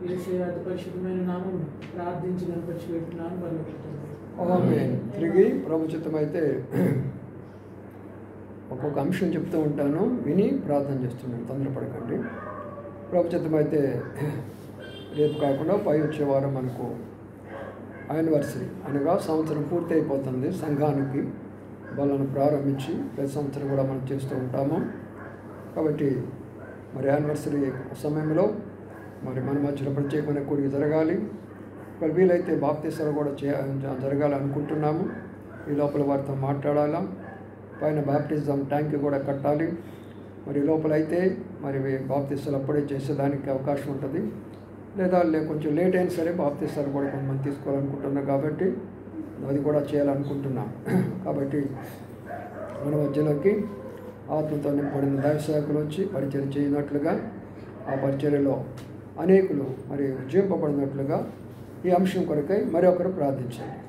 ఏసే అతి పరిశుద్ధమైన నామం ప్రార్థించి కనపరిచి పెట్టున్నాను
ఆమేన్. తిరిగి ప్రభుచిత్తమైతే ఒక్కొక్క అంశం చెప్తూ ఉంటాను, విని ప్రార్థన చేస్తున్నాను, తొందరపడకండి. ప్రభుచిత్తమైతే రేపు కాకుండా పై వచ్చే వారం మనకు యానివర్సరీ అనగా సంవత్సరం పూర్తి అయిపోతుంది సంఘానికి వాళ్ళను ప్రారంభించి ప్రతి సంవత్సరం కూడా మనం చేస్తూ ఉంటాము. కాబట్టి మరి యానివర్సరీ సమయంలో మరి మన మధ్యలో ప్రత్యేకమైన కూడిక జరగాలి. ఒకవేళ వీలైతే బాప్తీసాలు కూడా జరగాలనుకుంటున్నాము. ఈ లోపల వారితో మాట్లాడాలా. పైన బాప్టిజం ట్యాంక్ కూడా కట్టాలి. మరి లోపల అయితే మరి బాప్తీసాలు అప్పుడే చేసేదానికి అవకాశం ఉంటుంది. లేదా కొంచెం లేట్ అయినా సరే బాప్తీసాలు కూడా కొంతమంది తీసుకోవాలనుకుంటున్నాం కాబట్టి అది కూడా చేయాలనుకుంటున్నాం. కాబట్టి మన మధ్యలోకి ఆత్మతో నింపబడిన దైవ సేవకులు వచ్చి పరిచర్య చేయనట్లుగా ఆ పరిచర్యలో అనేకులు మరి ఉజ్జీవింపబడినట్లుగా ఈ అంశం కొరకై మరి ఒకరు ప్రార్థించండి.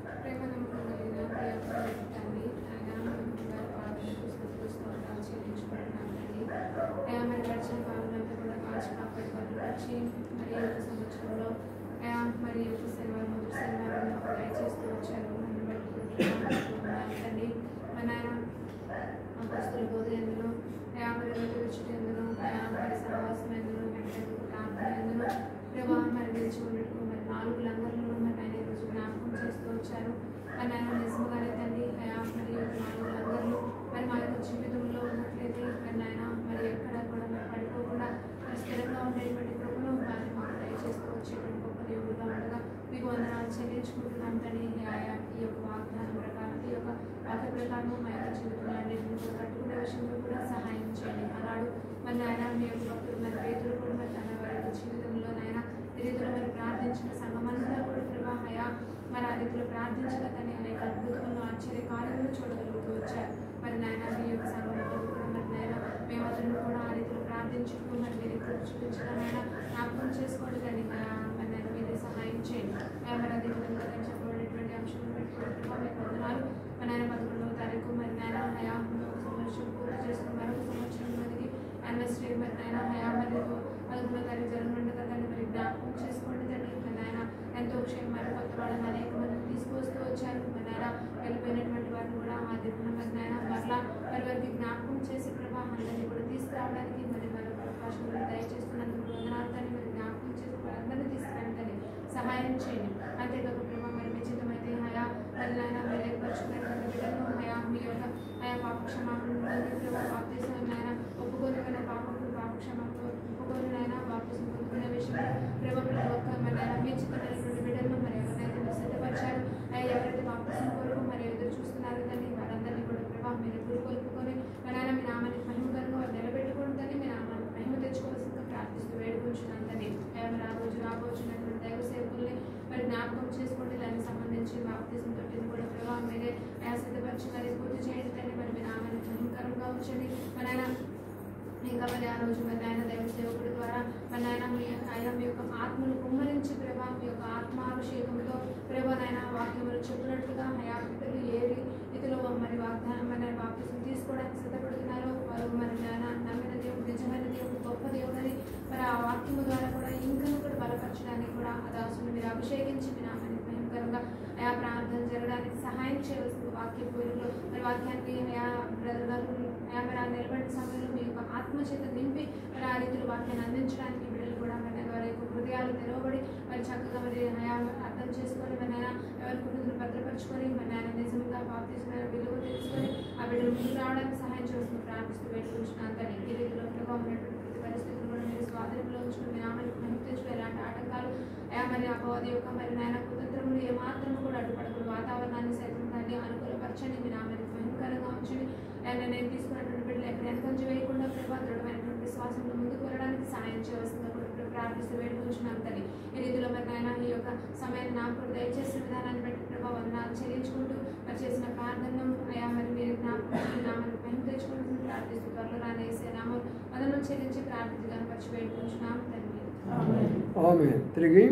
ఆమె తిరిగి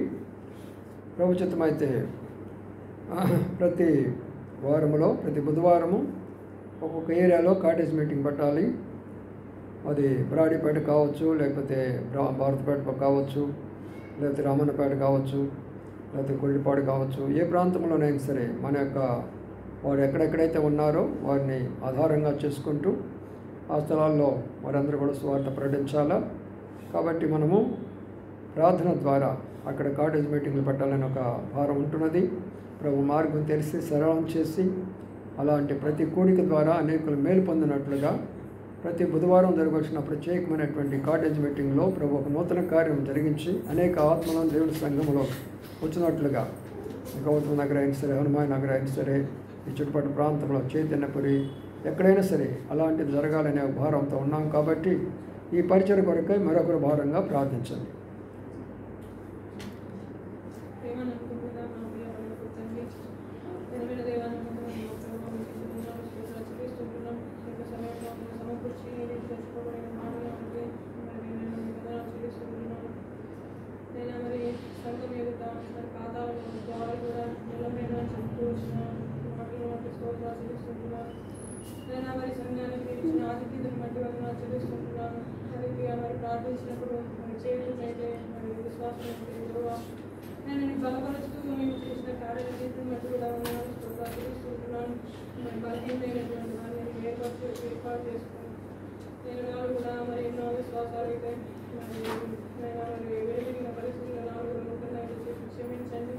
ప్రభుత్వమైతే ప్రతి వారములో ప్రతి బుధవారము ఒక్కొక్క ఏరియాలో కాటేజ్ మీటింగ్ పెట్టాలి. అది బ్రాడీపేట కావచ్చు, లేకపోతే భారతపేట కావచ్చు, లేకపోతే రామన్నపేట కావచ్చు, లేకపోతే కొల్లిపాడు కావచ్చు, ఏ ప్రాంతంలోనైనా సరే మన యొక్క వారు ఎక్కడెక్కడైతే ఉన్నారో వారిని ఆధారంగా చేసుకుంటూ ఆ స్థలాల్లో వారందరూ కూడా సువార్త ప్రకటించాలా. కాబట్టి మనము ప్రార్థన ద్వారా అక్కడ కాటేజ్ మీటింగ్లు పెట్టాలని ఒక భారం ఉంటున్నది. ప్రభు మార్గం తెలిసి సరళం చేసి అలాంటి ప్రతి కూడిక ద్వారా అనేకులు మేలు పొందినట్లుగా ప్రతి బుధవారం జరగాల్సిన ప్రత్యేకమైనటువంటి కాటేజ్ మీటింగ్లో ప్రభు ఒక నూతన కార్యం జరిగించి అనేక ఆత్మలను దేవుడి సంఘంలో వచ్చినట్లుగా గౌతమ నగర్ అయినా సరే, హనుమాన్ నగర్ అయినా సరే, ఈ చుట్టుపక్కల ప్రాంతంలో చైతన్యపురి ఎక్కడైనా సరే అలాంటిది జరగాలనే భారంతో ఉన్నాం. కాబట్టి ఈ పరిచయ కొరకై మరొకరు భారంగా ప్రార్థించండి.
ప్రార్థించినప్పుడు చేయటైతే మరి విశ్వాసం నేను బలపరుస్తూ మేము చేసిన కార్యాలన్నింటిని బట్టి కూడా తెలుసుకుంటున్నాను. మరి బలహీనమైనటువంటి వారిని ఏర్పాటు చేసుకుని నేను నాలుగు కూడా మరి ఎన్నో విశ్వాసాలు అయితే మరి వెలువడిన పరిస్థితుల్లో నాలుగు నూతనైతే చేసి క్షమించండి.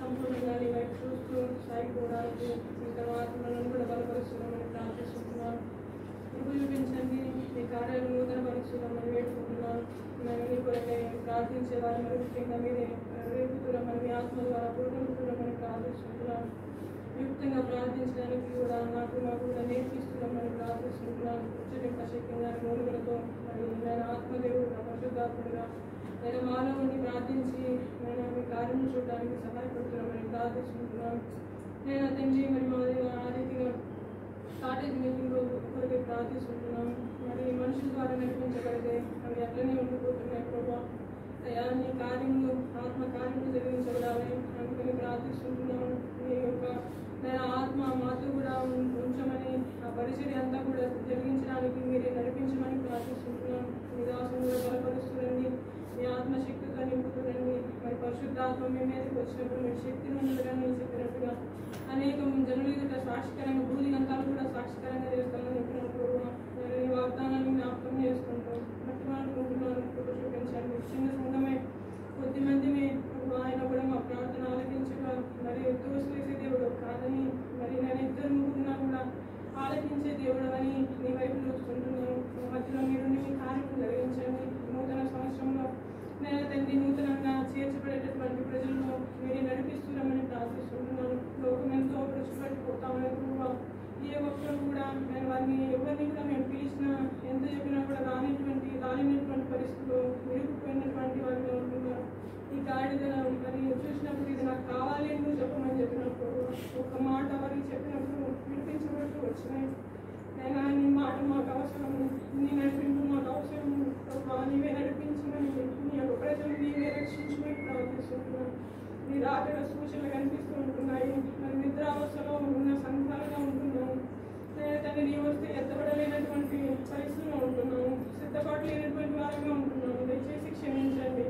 సంపూర్ణంగా నీ వైపు చూస్తూ సాగిపోవడానికి ఇంకా ఆత్మలను కూడా బలపరుస్తున్నామని ప్రార్థిస్తున్నాను. కృప చూపించండి. మీ కార్యాలు నూతన పరుస్తున్నామని వేడుకుంటున్నాను. మరి నీ కొరకై ప్రార్థించే వారి మరి ముఖ్యంగా మీరే రేపుతున్నామని మీ ఆత్మ ద్వారా పూర్ణముతున్నామని ప్రార్థిస్తున్నాను. యుక్తంగా ప్రార్థించడానికి కూడా మాకు కూడా నేర్పిస్తున్నామని ప్రార్థిస్తున్నాను. ఉచ్చరింప శక్యంగా మూలుగులతో మరి నేను ఆత్మదేవుడుగా పరిశుద్ధాత్ముడుగా నేను మాలో ఉండి ప్రార్థించి నేను మీ కార్యం చూడడానికి సహాయపడుతున్నామని ప్రార్థిస్తున్నాను. నేను తండ్రి మరి మా ఆ రీతిగా కాటేజ్ మీటింగ్ కొరకే ప్రార్థిస్తున్నాను. మరి మనుషుల ద్వారా నడిపించబడితే అవి అట్లనే ఉండిపోతున్నాయి. ప్రభావ అయ్యా నీ కార్యములు ఆత్మ కార్యములు జరిగించబడాలని అందుకని ప్రార్థిస్తున్నాను. మీ యొక్క ఆత్మ మాతో కూడా ఉంచమని ఆ పరిచర్య అంతా కూడా జరిగించడానికి మీరే నడిపించమని ప్రార్థిస్తున్నాను. మీ దాసును కూడా బలపరుస్తుండండి. మీ ఆత్మశక్తితో నింపుతుండండి. మరి పరిశుద్ధాత్మ మీ మీదకి వచ్చినప్పుడు మీరు శక్తిని ఉండగానే చెప్పినట్టుగా అనేక జనుల ఎదుట సాక్షికరంగా భూదిగంతాలు కూడా సాక్షికరంగా చేస్తానని చెప్పినప్పుడు ఈ వాగ్దానాన్ని జ్ఞాపకం చేసుకుంటాం. బట్టి అనుకుంటున్నాను. చూపించండి. చిన్న సంఘమే కొద్దిమంది ఆయన కూడా మా ప్రార్థన ఆలకించగా మరి తోసివేసే దేవుడు కాదని మరి నేను ఇద్దరు ముగ్గురున్నా కూడా ఆలకించే దేవుడు అని నీ వైపు చూస్తుంటున్నాను. మధ్యలో మీరు మీ కార్యక్రమం జరిగించండి. నూతన సంవత్సరంలో నేను తండ్రి నూతనంగా చేర్చబడేటటువంటి ప్రజలను మీరు నడిపిస్తున్నామని ప్రార్థిస్తున్నాను. లోకం ఎంతో ప్రచుపడిపోతామని ఏ ఒక్కరు కూడా నేను వారిని ఎవరిని కూడా మేము పిలిచినా ఎంత చెప్పినా కూడా రానినటువంటి పరిస్థితులు విరిగిపోయినటువంటి వారిగా ఉంటున్నారు. ఈ గాడిద మరి చూసినప్పుడు ఇది నాకు కావాలి అని చెప్పమని చెప్పినప్పుడు ఒక మాట వారికి చెప్పినప్పుడు వినిపించబడుతూ వచ్చినాయి. నేను నీ మాట మాకు అవసరం, నీ నడిపింపు మాకు అవసరం, నీవే నడిపించమని నీ యొక్క ప్రజలు నీవే రక్షించమని ప్రార్థిస్తున్నాను. నీ రాకడ సూచనలు కనిపిస్తూ ఉంటున్నాయి. మరి నిద్రావస్థలో ఉన్న సంఘాలుగా ఉంటున్నాను. తను నీ వస్తే ఎత్తబడలేనటువంటి పరిస్థితుల్లో ఉంటున్నాను. సిద్ధపాటు లేనటువంటి వారిగా ఉంటున్నాను. దయచేసి క్షమించండి.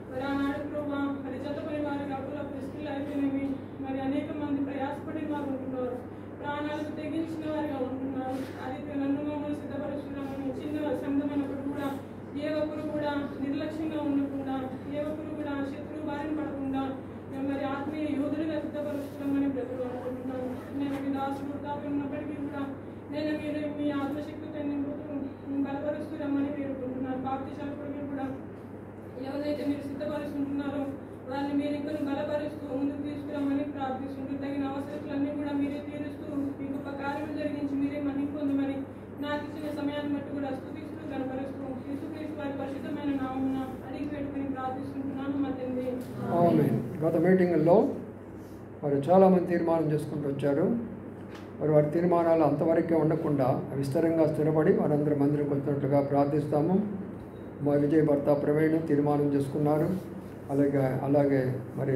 మరి ఆనాడు ప్రభా మరి జతపని వారి అప్పుల పరిస్థితులు అయిపోయినవి. మరి అనేక మంది ప్రయాసపడిన వారు ఉంటున్నారు. ప్రాణాలకు తెగించిన వారిగా ఉంటున్నారు. అది నన్ను మమ్మల్ని సిద్ధపరుస్తున్నామని చిన్న సంఘమైనప్పుడు కూడా ఏ ఒక్కరు కూడా నిర్లక్ష్యంగా ఉండకుండా ఏ ఒక్కరు కూడా శత్రువు బారిన పడకుండా మరి ఆత్మీయ యోధులుగా సిద్ధపరుస్తున్నామని బ్రతులు అనుకుంటున్నాను. నేను మీ దాసుడు తాపి ఉన్నప్పటికీ కూడా నేను మీరు మీ ఆత్మశక్తితో నింపుతూ బలపరుస్తున్నామని వేడుకుంటున్నాను. బాప్తిసాల కొరకు కూడా ఎవరైతే మీరు సిద్ధపరుస్తుంటున్నారో వారిని మీరు ఇంకా బలపరుస్తూ ముందుకు తీసుకురామని ప్రార్థిస్తుంటూ తగిన అవసరాలన్నీ కూడా మీరే తీరుస్తూ మీ గొప్ప కార్యము జరిగించి మీరే మన్ని పొందమని నాకు ఇచ్చిన సమయాన్ని బట్టి కూడా స్తుతిస్తూ కనపరుస్తూ యేసుక్రీస్తు వారి పరిశుద్ధమైన నామమున అడిగి పెట్టుకుని ప్రార్థిస్తుంటున్నాను మా తండ్రి.
ఆమేన్. గత మీటింగుల్లో మరి చాలామంది తీర్మానం చేసుకుంటూ వచ్చారు. మరి వారి తీర్మానాలు అంతవరకే ఉండకుండా విస్తరంగా స్థిరపడి వారందరూ మందిరం వచ్చినట్లుగా ప్రార్థిస్తాము. మా విజయ్ భర్త ప్రవీణ్ తీర్మానం చేసుకున్నారు. అలాగే మరి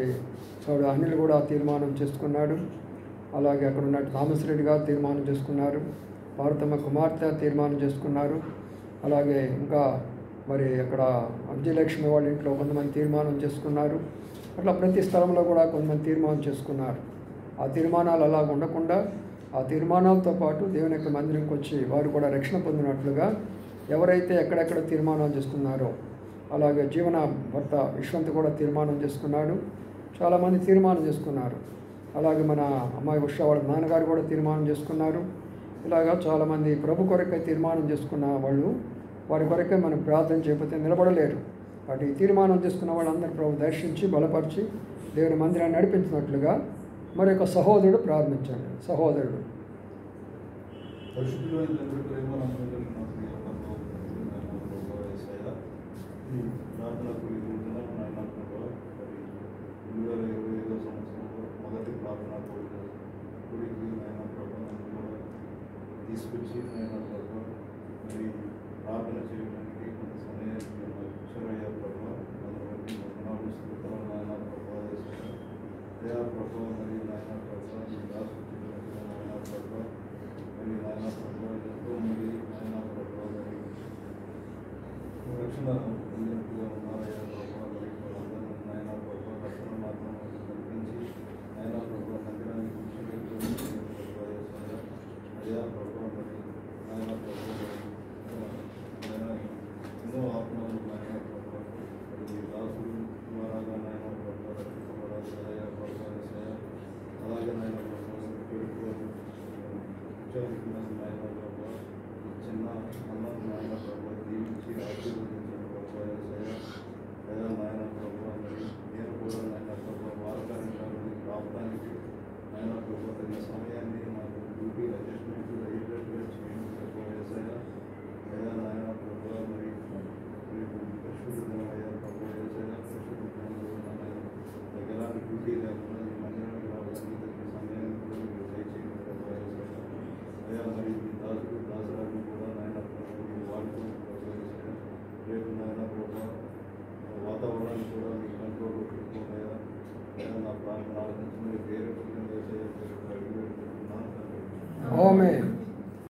సోడ అనిల్ కూడా తీర్మానం చేసుకున్నాడు. అలాగే అక్కడ ఉన్న థామస్ రెడ్డి గారు తీర్మానం చేసుకున్నారు. భారతమ్మ కుమార్తె తీర్మానం చేసుకున్నారు. అలాగే ఇంకా మరి అక్కడ విజయలక్ష్మి వాళ్ళ ఇంట్లో కొంతమంది తీర్మానం చేసుకున్నారు. అట్లా ప్రతి స్థలంలో కూడా కొంతమంది తీర్మానం చేసుకున్నారు. ఆ తీర్మానాలు అలా ఉండకుండా ఆ తీర్మానాలతో పాటు దేవుని యొక్క మందిరంకి వచ్చి వారు కూడా రక్షణ పొందినట్లుగా ఎవరైతే ఎక్కడెక్కడ తీర్మానాలు చేసుకున్నారో అలాగే జీవన భర్త విశ్వంత్ కూడా తీర్మానం చేసుకున్నాడు. చాలామంది తీర్మానం చేసుకున్నారు. అలాగే మన అమ్మాయి ఉషా వాళ్ళ నాన్నగారు కూడా తీర్మానం చేసుకున్నారు. ఇలాగా చాలామంది ప్రభు కొరకే తీర్మానం చేసుకున్న వాళ్ళు వారి కొరకే మనం ప్రార్థన చేయకపోతే నిలబడలేరు. వాటి తీర్మానం చేసుకున్న వాళ్ళందరూ ప్రభు దర్శించి బలపరిచి దేవుని మందిరాన్ని నడిపించినట్లుగా మరొక సహోదరుడు ప్రారంభించాడు. సహోదరుడు
పరిశుద్ధులైన తండ్రి ప్రేమ నమ్మకం ఈ ప్రార్థన కూడిన నాయన ప్రభావ మరి 2025 సంవత్సరంలో మొదటి ప్రార్థన కూడికి నాయన ప్రభావ తీసుకొచ్చి నాయన ప్రభావ మరి ప్రార్థన చేయడానికి కొంత సమయాన్ని అక్షరయ్య ప్రభావ మనకి వందనాలు స్తోత్రాలు నాయన ప్రభావ దయా ప్రభావ మరి నాయన ప్రభావ నాయన ప్రభావ మరి నాయన ప్రభావ ఎంతో మంది నాయన ప్రభావ మరి రక్షణ పొందినట్టుగా ఉన్నారయ్యా